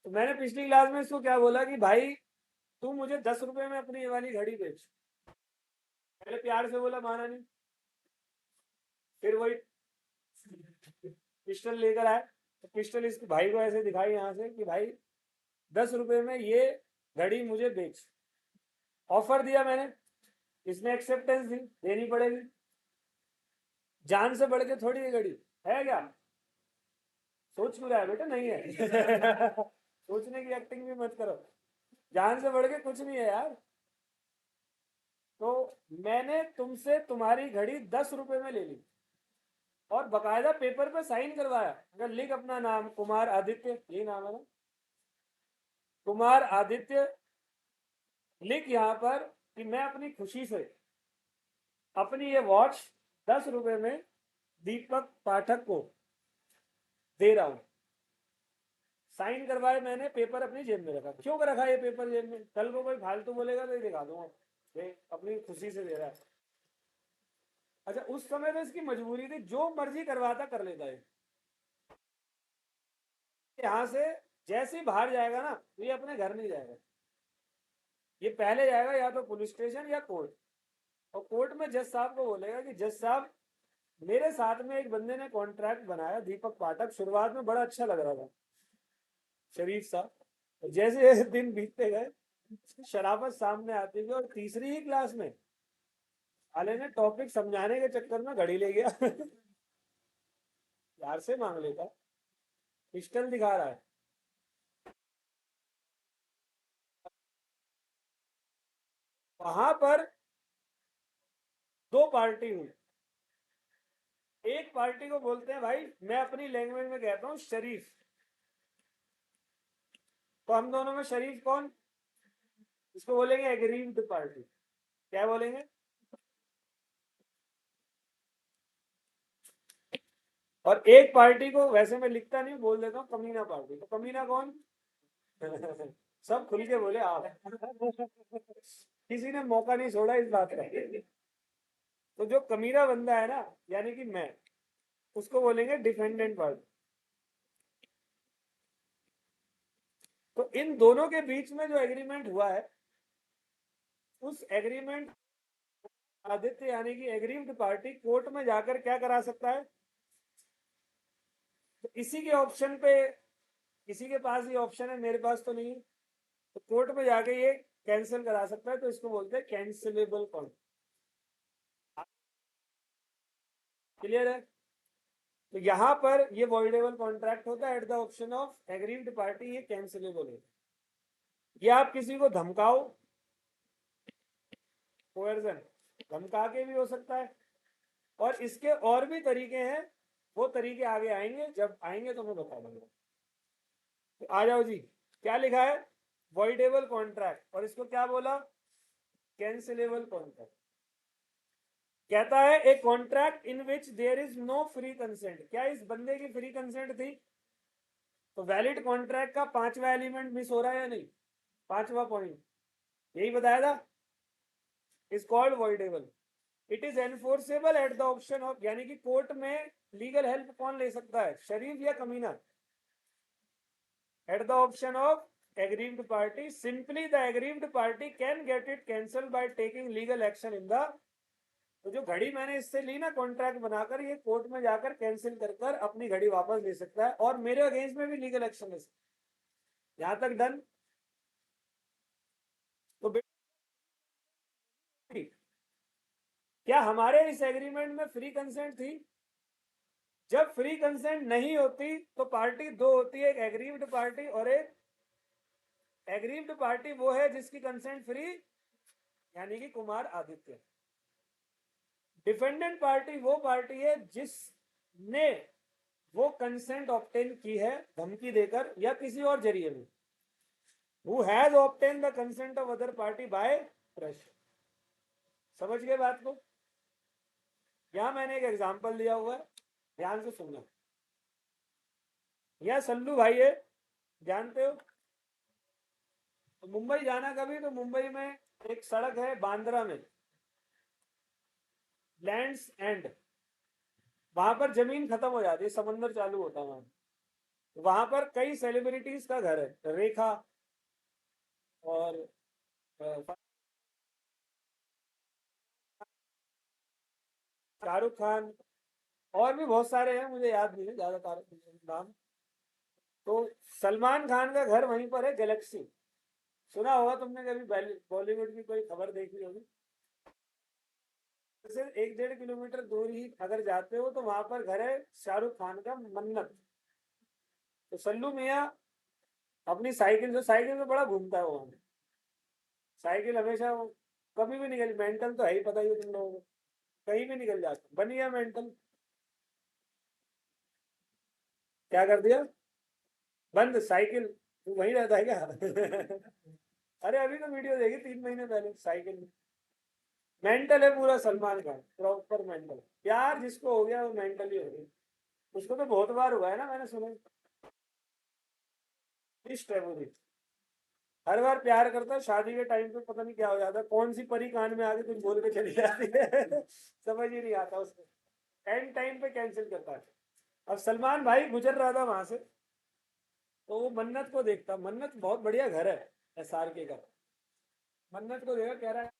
तो मैंने पिछली क्लास में इसको क्या बोला कि भाई तू मुझे 10 रुपए में अपनी ये वाली घड़ी बेच। पहले प्यार से बोला, माना नहीं। फिर वही पिस्टल लेकर आए, तो पिस्टल इस भाई को ऐसे दिखाई यहाँ से कि भाई 10 रुपए में ये घड़ी मुझे बेच। ऑफर दिया मैंने, इसने एक्सेप्टेंस दी, देनी पड़ेगी। जान से बढ़ के थोड़ी ये घड़ी है क्या? सोच क्यों रहा है बेटा? नहीं है। सोचने की एक्टिंग भी मत करो। जान से बढ़ के कुछ नहीं है यार। तो मैंने तुमसे तुम्हारी घड़ी 10 रुपए में ले ली और बकायदा पेपर पे साइन करवाया। अगर लिख अपना नाम, कुमार आदित्य, यही नाम है ना? कुमार आदित्य लिख यहाँ पर कि मैं अपनी खुशी से अपनी ये वॉच 10 रुपए में दीपक पाठक को दे रहा हूं। साइन करवाए मैंने, पेपर अपनी जेब में रखा। क्यों रखा ये पेपर जेब में? कल को कोई फालतू बोलेगा तो ये दिखा दूंगा, देख अपनी खुशी से दे रहा है। अच्छा, उस समय तो इसकी मजबूरी थी, जो मर्जी करवाता कर लेता है। यहाँ से जैसे ही बाहर जाएगा ना तो ये अपने घर नहीं जाएगा, ये पहले जाएगा या तो पुलिस स्टेशन या कोर्ट। और कोर्ट में जज साहब को बोलेगा कि जज साहब मेरे साथ में एक बंदे ने कॉन्ट्रैक्ट बनाया, दीपक पाठक, शुरुआत में बड़ा अच्छा लग रहा था, शरीफ साहब। तो जैसे दिन बीतते गए शराफत सामने आती गई, और तीसरी ही क्लास में साले ने टॉपिक समझाने के चक्कर में घड़ी ले गया। यार से मांग लेता, पिस्टल दिखा रहा है। वहां पर दो पार्टी हुई। एक पार्टी को बोलते हैं भाई, मैं अपनी लैंग्वेज में कहता हूं शरीफ। तो हम दोनों में शरीफ कौन? इसको बोलेंगे एग्रीव्ड पार्टी। क्या बोलेंगे? और एक पार्टी को वैसे मैं लिखता नहीं, बोल देता हूँ कमीना पार्टी। तो कमीना कौन? सब खुल के बोले आप। किसी ने मौका नहीं छोड़ा इस बात का। तो जो कमीना बंदा है ना, यानी कि मैं, उसको बोलेंगे डिफेंडेंट पार्टी। तो इन दोनों के बीच में जो एग्रीमेंट हुआ है, उस एग्रीमेंट आदित्य यानी कि एग्रीव्ड पार्टी कोर्ट में जाकर क्या करा सकता है? तो इसी के ऑप्शन पे, किसी के पास ये ऑप्शन है, मेरे पास तो नहीं है। तो कोर्ट में जाके ये कैंसिल करा सकता है। तो इसको बोलते हैं कैंसिलेबल कॉन्ट्रैक्ट। क्लियर है? तो यहां पर ये वॉइडेबल कॉन्ट्रैक्ट होता है eight the option of aggrieved party, ये कैंसिलेबल है। ये आप किसी को धमकाओ, कोएर्जन, धमका के भी हो सकता है। और इसके और भी तरीके हैं, वो तरीके आगे आएंगे, जब आएंगे तो मैं बता दूंगा। तो आ जाओ जी, क्या लिखा है? वॉइडेबल कॉन्ट्रैक्ट, और इसको क्या बोला? Cancellable contract. कहता है a contract in which there is no free consent. क्या इस बंदे की फ्री कंसेंट थी? तो वैलिड कॉन्ट्रैक्ट का पांचवा एलिमेंट मिस हो रहा है या नहीं? पांचवा पॉइंट यही बताया था, is called voidable. It is enforceable eight the option of, यानी कि कोर्ट में लीगल हेल्प कौन ले सकता है, शरीफ या कमीना? Eight the option of aggrieved party, simply the aggrieved party can get it cancelled by taking legal action in the। तो जो घड़ी मैंने इससे ली ना कॉन्ट्रैक्ट बनाकर, ये कोर्ट में जाकर कैंसिल कर कर अपनी घड़ी वापस ले सकता है, और मेरे अगेंस्ट में भी लीगल एक्शन ले सकता है। यहां तक डन? तो क्या हमारे इस एग्रीमेंट में फ्री कंसेंट थी? जब फ्री कंसेंट नहीं होती तो पार्टी दो होती है, एक एग्रीव्ड पार्टी और एक एग्रीव्ड पार्टी वो है जिसकी कंसेंट फ्री यानी कि कुमार आदित्य। डिफेंडेंट पार्टी वो पार्टी है जिसने वो कंसेंट ऑब्टेन की है धमकी देकर या किसी और जरिए में। Who has obtain the consent of other party by pressure. समझ गए बात को? यहां मैंने एक एग्जांपल दिया हुआ है, ध्यान से सुनना। यह सल्लू भाई है, जानते हो? तो मुंबई जाना कभी, तो मुंबई में एक सड़क है बांद्रा में, लैंड्स एंड, वहां पर जमीन खत्म हो जाती है, समंदर चालू होता है वहां। वहां पर कई सेलिब्रिटीज का घर है, रेखा और शाहरुख खान और भी बहुत सारे हैं, मुझे याद नहीं है ज्यादा नाम। तो सलमान खान का घर वहीं पर है, गैलेक्सी। सुना होगा तुमने कभी, बॉलीवुड की कोई खबर देखी होगी। से 1-1.5 किलोमीटर दूर ही अगर जाते हो तो वहां पर घर है शाहरुख खान का, मन्नत। तो सल्लू मियाँ अपनी साइकिल से बड़ा घूमता है वो वहाँ। साइकिल हमेशा कभी भी निकल, मेंटल तो है ही, पता ही है तुम लोगों को, कहीं भी निकल जाता, बन गया मेंटल। क्या कर दिया? बंद साइकिल, वहीं रहता है क्या? अरे अभी तो वीडियो देखी 3 महीने पहले, साइकिल में। मेंटल है पूरा सलमान खान, प्रॉपर मेंटल। प्यार जिसको हो गया वो मेंटली हो गया। उसको तो बहुत बार हुआ है ना, मैंने सुना। इष्ट है पूरी, हर बार प्यार करता है, शादी के टाइम पे पता नहीं क्या हो जाता है, कौन सी परी कान में आके कुछ बोल के चली जाती है। समझ ही नहीं आता उसको, एंड टाइम पे कैंसिल करता है। अब सलमान भाई गुजर रहा था वहां से, तो वो मन्नत को देखता, मन्नत बहुत बढ़िया घर है SRK का। मन्नत को देखा, कह रहा है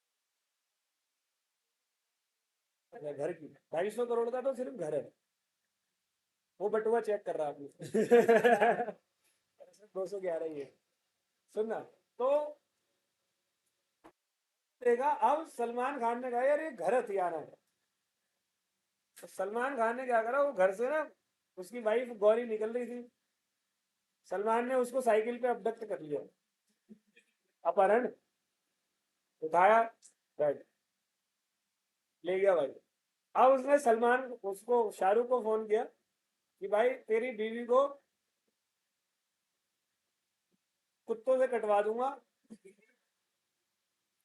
घर की 250 करोड़ का तो सिर्फ घर है। वो बटुआ चेक कर रहा है अपनी। 211 ही है। सुनना, तो देखा, अब सलमान खान ने कहा यार ये घर हथियाना है। तो सलमान खान ने क्या करा, वो घर से ना, उसकी वाइफ गौरी निकल रही थी, सलमान ने उसको साइकिल पे अबडक्ट कर लिया, अपहरण, उठाया, बैठ ले गया भाई। अब उसने सलमान उसको शाहरुख को फोन किया कि भाई तेरी बीवी को कुत्तों से कटवा दूंगा,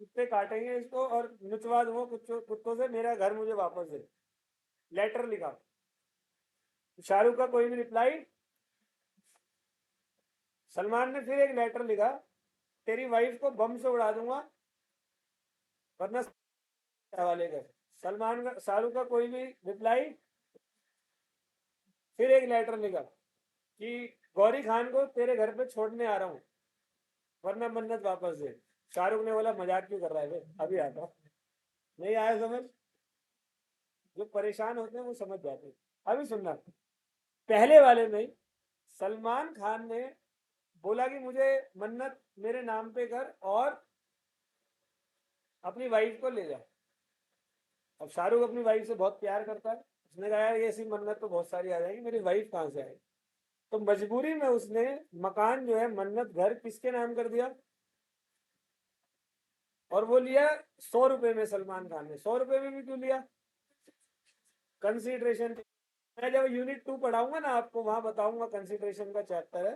कुत्ते काटेंगे इसको और नुचवा दूंगा कुत्तों से, मेरा घर मुझे वापस दे। लेटर लिखा। शाहरुख का कोई भी रिप्लाई। सलमान ने फिर एक लेटर लिखा, तेरी वाइफ को बम से उड़ा दूंगा वरना हवाले कर। सलमान का, शाहरुख का कोई भी रिप्लाई। फिर एक लेटर लिखा कि गौरी खान को तेरे घर पे छोड़ने आ रहा हूँ वरना मन्नत वापस दे। शाहरुख ने बोला मजाक क्यों कर रहा है, अभी आता हूँ। नहीं आया समझ? जो परेशान होते हैं वो समझ जाते हैं। अभी सुनना, पहले वाले में सलमान खान ने बोला कि मुझे मन्नत मेरे नाम पे कर और अपनी वाइफ को ले जा। अब शाहरुख अपनी वाइफ से बहुत प्यार करता है, उसने कहा यार ये ऐसी मन्नत तो बहुत सारी आ जाएगी, मेरी वाइफ कहाँ से आएगी? तो मजबूरी में उसने मकान जो है, मन्नत घर, किसके नाम कर दिया, और वो लिया 100 रुपए में। सलमान खान ने 100 रुपए में भी क्यों लिया? कंसिडरेशन। मैं जब यूनिट 2 पढ़ाऊंगा ना आपको, वहां बताऊंगा, कंसिडरेशन का चैप्टर है,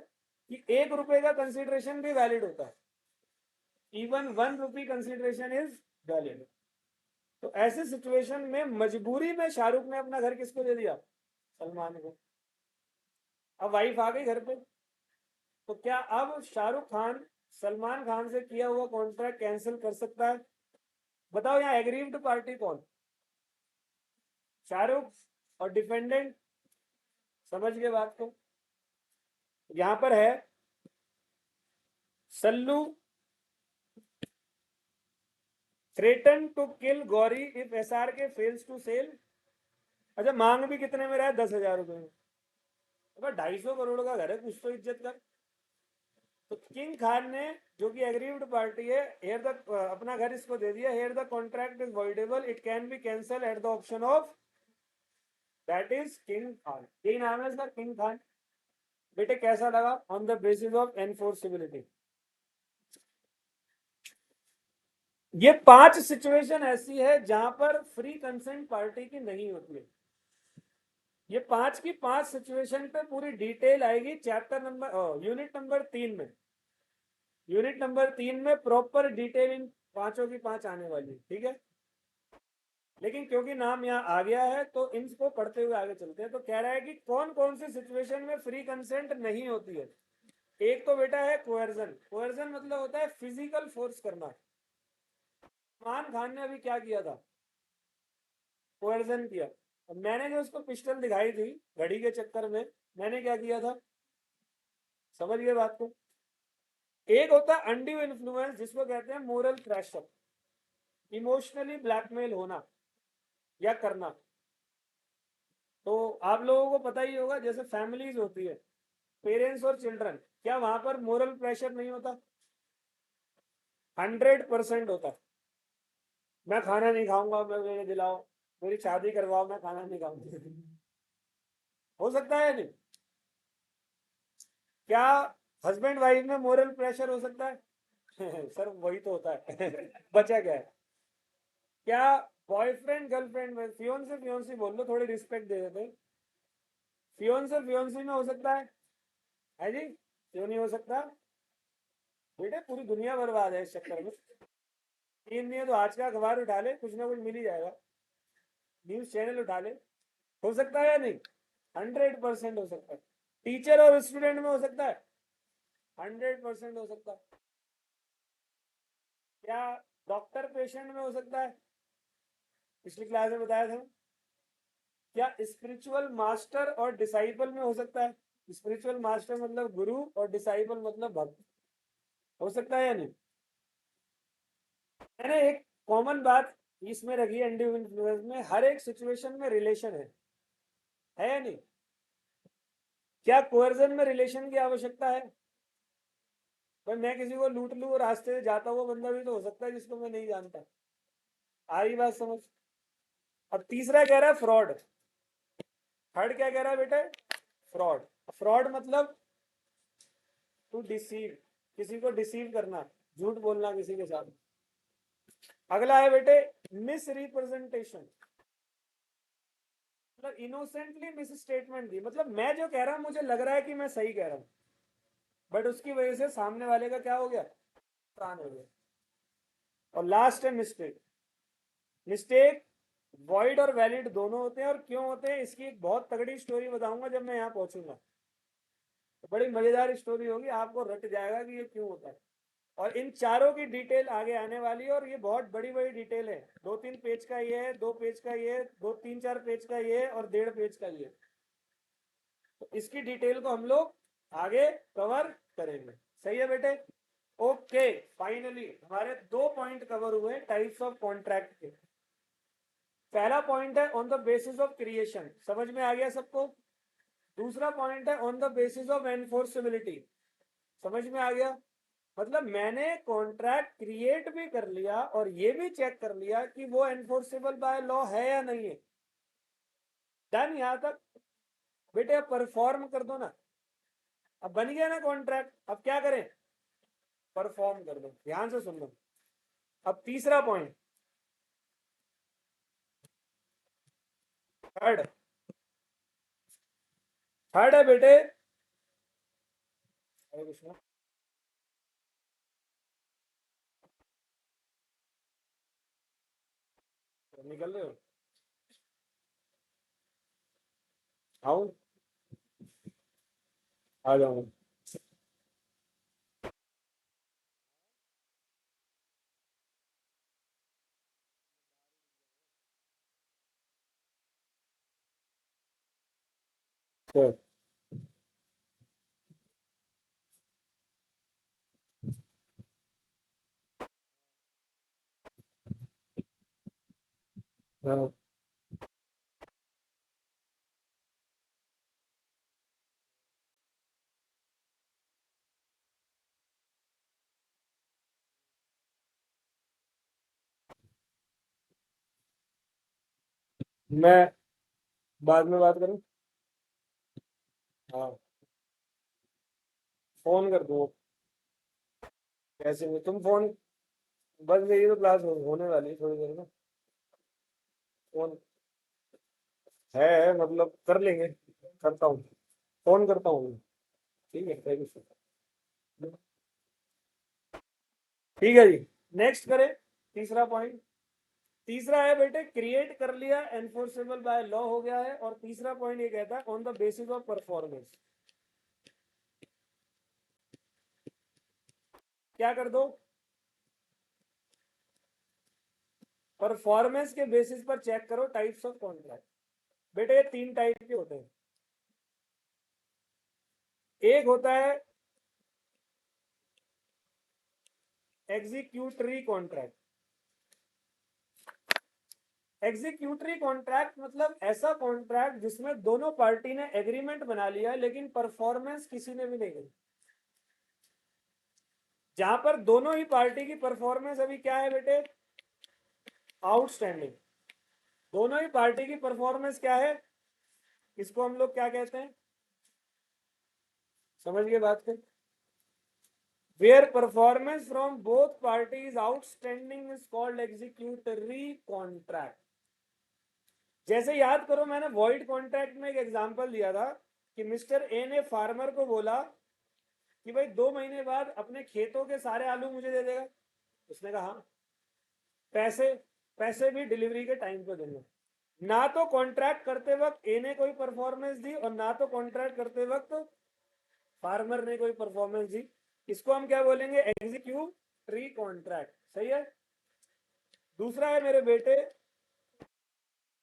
कि 1 रुपए का कंसिडरेशन भी वैलिड होता है। Even 1 rupee consideration is valid. तो ऐसे सिचुएशन में मजबूरी में शाहरुख ने अपना घर किसको दे दिया? सलमान को। अब वाइफ आ गई घर पे, तो क्या अब शाहरुख खान सलमान खान से किया हुआ कॉन्ट्रैक्ट कैंसिल कर सकता है? बताओ यहाँ एग्रीव्ड पार्टी कौन? शाहरुख और डिफेंडेंट। समझ गए बात को? यहां पर है Sallu threaten to kill Gauri if SRK fails to sell. अच्छा, मांग भी कितने में रहा है? 10,000 रुपए में। अगर 250 करोड़ का घर है, कुछ तो इज्जत कर। तो किंग खान ने, जो कि एग्रीव्ड पार्टी है, हेयर द अपना घर इसको दे दिया। Here the contract is voidable, it can be cancel at the option of, that is king Khan. यही नाम है इसका, किंग खान। बेटे कैसा लगा? On the basis of enforceability. ये 5 सिचुएशन ऐसी है जहां पर फ्री कंसेंट पार्टी की नहीं होती है। ये 5 की 5 सिचुएशन पे पूरी डिटेल आएगी चैप्टर नंबर यूनिट नंबर 3 में। यूनिट नंबर 3 में प्रॉपर डिटेल इन पांचों की 5 आने वाली है, ठीक है। लेकिन क्योंकि नाम यहाँ आ गया है तो इनको पढ़ते हुए आगे चलते हैं। तो कह रहा है कि कौन कौन सी सिचुएशन में फ्री कंसेंट नहीं होती है। एक तो बेटा है कोएर्जन। कोएर्जन मतलब होता है फिजिकल फोर्स करना। सलमान खान ने अभी क्या किया था, कोएर्जन किया। और मैंने जो उसको पिस्टल दिखाई थी घड़ी के चक्कर में, मैंने क्या किया था, समझ गए बात को। एक होता है अनड्यू इन्फ्लुएंस जिसको कहते हैं मोरल प्रेशर, इमोशनली ब्लैकमेल होना या करना। तो आप लोगों को पता ही होगा जैसे फैमिलीज होती है, पेरेंट्स और चिल्ड्रन, क्या वहां पर मोरल प्रेशर नहीं होता? 100% होता है। मैं खाना नहीं खाऊंगा, मैं मुझे दिलाओ, मेरी शादी करवाओ, मैं खाना नहीं खाऊंगा। हो सकता है नहीं? क्या हस्बैंड वाइफ में मोरल प्रेशर हो सकता है? सर वही तो होता है। बचा क्या है? क्या बॉयफ्रेंड गर्लफ्रेंड में, फियोन्से फियोन्सी बोल लो, थोड़ी रिस्पेक्ट दे देते, फियोन्से फियोन्सी में हो सकता है जी? क्यों नहीं हो सकता? बेटे पूरी दुनिया बर्बाद है इस चक्कर में। तीन नहीं है तो आज का अखबार उठा ले, कुछ ना कुछ मिल ही जाएगा। न्यूज चैनल उठा ले। हो सकता है या नहीं? 100% हो सकता है। टीचर और स्टूडेंट में हो सकता है? 100% हो सकता है। क्या डॉक्टर पेशेंट में हो सकता है? पिछली क्लास में बताया था। क्या स्पिरिचुअल मास्टर और डिसाइबल में हो सकता है? स्पिरिचुअल मास्टर मतलब गुरु और डिसाइबल मतलब भक्त। हो सकता है या नहीं? मैंने एक कॉमन बात इसमें रखी है, इंडिविजुअल में हर एक सिचुएशन में रिलेशन है या नहीं? क्या कोर्जन में रिलेशन की आवश्यकता है? भाई मैं किसी को लूट लूं और रास्ते से जाता हुआ बंदा भी तो हो सकता है जिसको मैं नहीं जानता। आ रही बात समझ? अब तीसरा कह रहा है फ्रॉड। थर्ड क्या कह रहा है बेटे? फ्रॉड। फ्रॉड मतलब टू डिसीव, किसी को डिसीव करना, झूठ बोलना किसी के साथ। अगला है बेटे मिस रिप्रेजेंटेशन, मतलब इनोसेंटली मिस स्टेटमेंट दी, मतलब मैं जो कह रहा हूं मुझे लग रहा है कि मैं सही कह रहा हूं, बट उसकी वजह से सामने वाले का क्या हो गया, नुकसान हो गया। और लास्ट है मिस्टेक। मिस्टेक वॉइड और वैलिड दोनों होते हैं, और क्यों होते हैं इसकी एक बहुत तगड़ी स्टोरी बताऊंगा जब मैं यहाँ पहुंचूंगा। तो बड़ी मजेदार स्टोरी होगी, आपको रट जाएगा कि ये क्यों होता है। और इन चारों की डिटेल आगे आने वाली है, और ये बहुत बड़ी बड़ी डिटेल है। 2-3 पेज का ये है, 2 पेज का ये, 2-3-4 पेज का ये, और 1.5 पेज का ये। तो इसकी डिटेल को हम लोग आगे कवर करेंगे। सही है बेटे? ओके, फाइनली हमारे 2 पॉइंट कवर हुए टाइप्स ऑफ कॉन्ट्रैक्ट के। पहला पॉइंट है on the basis of creation, समझ में आ गया सबको? दूसरा पॉइंट है on the basis of enforceability, समझ में आ गया? मतलब मैंने कॉन्ट्रैक्ट क्रिएट भी कर लिया और ये भी चेक कर लिया कि वो एनफोर्सेबल बाय लॉ है या नहीं है। डन यहां तक? बेटे अब परफॉर्म कर दो ना। अब बन गया ना कॉन्ट्रैक्ट, अब क्या करें? परफॉर्म कर दो। ध्यान से सुन लो। अब तीसरा पॉइंट, थर्ड। थर्ड है बेटे, हरे कृष्णा, निकल रहे हो? आओ, आ जाऊंगा। तो हाँ, मैं बाद में बात करूं? हाँ, फोन कर दो। कैसे में तुम फोन बस मेरी तो क्लास होने वाली है थोड़ी देर में। फोन है मतलब कर लेंगे, करता हूँ, फोन करता हूँ। ठीक है, थैंक यू। ठीक है जी, नेक्स्ट करें तीसरा पॉइंट। तीसरा है बेटे, क्रिएट कर लिया, एनफोर्सेबल बाय लॉ हो गया है। और तीसरा पॉइंट ये कहता है on the basis of performance. क्या कर दो, परफॉर्मेंस के बेसिस पर चेक करो टाइप्स ऑफ कॉन्ट्रैक्ट। बेटे ये तीन टाइप के होते हैं। एक होता है एग्जीक्यूटरी कॉन्ट्रैक्ट। एग्जीक्यूटरी कॉन्ट्रैक्ट मतलब ऐसा कॉन्ट्रैक्ट जिसमें दोनों पार्टी ने एग्रीमेंट बना लिया है लेकिन परफॉर्मेंस किसी ने भी नहीं करी। जहां पर दोनों ही पार्टी की परफॉर्मेंस अभी क्या है बेटे, आउटस्टैंडिंग। दोनों ही पार्टी की परफॉर्मेंस क्या है, इसको हम लोग क्या कहते हैं, समझ गए बात को। Where performance from both parties outstanding is called executory contract. जैसे याद करो, मैंने वॉइड कॉन्ट्रैक्ट में एक एग्जांपल दिया था कि मिस्टर ए ने फार्मर को बोला कि भाई 2 महीने बाद अपने खेतों के सारे आलू मुझे दे देगा। उसने कहा हाँ। पैसे, पैसे भी डिलीवरी के टाइम पे देंगे। ना तो कॉन्ट्रैक्ट करते वक्त ए ने कोई परफॉर्मेंस दी और ना तो कॉन्ट्रैक्ट करते वक्त फार्मर ने कोई परफॉर्मेंस दी। इसको हम क्या बोलेंगे, एग्जीक्यूटरी कॉन्ट्रैक्ट। सही है। दूसरा है मेरे बेटे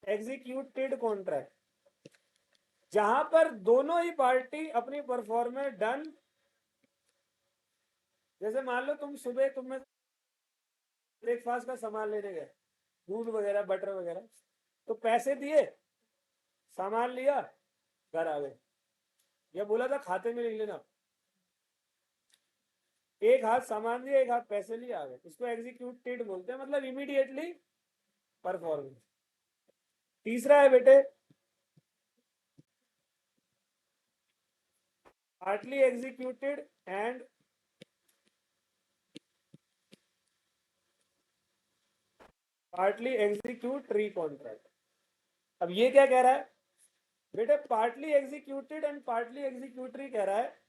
एग्जीक्यूटेड कॉन्ट्रैक्ट, जहां पर दोनों ही पार्टी अपनी परफॉर्मेंस डन। जैसे मान लो तुम में ब्रेकफास्ट का सामान लेने गए, दूध वगैरह बटर वगैरह, तो पैसे दिए, सामान लिया, घर आ गए, या बोला था खाते में नहीं लेना, एक हाथ सामान दिया एक हाथ पैसे लिए आ गए। इसको एग्जीक्यूटेड बोलते हैं, मतलब इमीडिएटली परफॉर्मेंस। तीसरा है बेटे partly executed and partly executory contract. अब ये क्या कह रहा है बेटे, partly executed and partly executory कह रहा है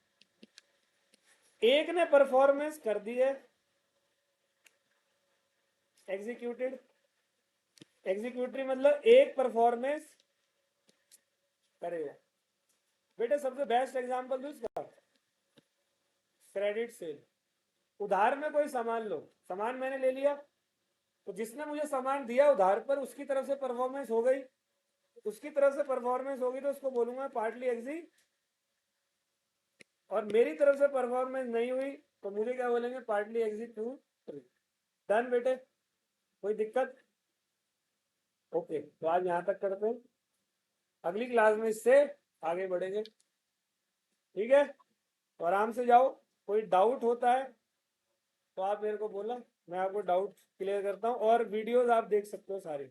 एक ने परफॉर्मेंस कर दी है, एग्जीक्यूटेड। एग्जीक्यूटरी मतलब एक परफॉर्मेंस करेगा। बेटे सबसे बेस्ट एग्जांपल दो इसका, क्रेडिट सेल। उधार में कोई सामान लो, सामान मैंने ले लिया, तो जिसने मुझे सामान दिया उधार पर उसकी तरफ से परफॉर्मेंस हो गई, उसकी तरफ से परफॉर्मेंस होगी तो उसको बोलूंगा पार्टली एग्जी। और मेरी तरफ से परफॉर्मेंस नहीं हुई तो मुझे क्या बोलेंगे, पार्टली एग्जीक्यूट। डन बेटे, कोई दिक्कत। ओके, तो आज यहाँ तक करते हैं, अगली क्लास में इससे आगे बढ़ेंगे। ठीक है, तो आराम से जाओ। कोई डाउट होता है तो आप मेरे को बोलना, मैं आपको डाउट क्लियर करता हूँ। और वीडियोस आप देख सकते हो सारी।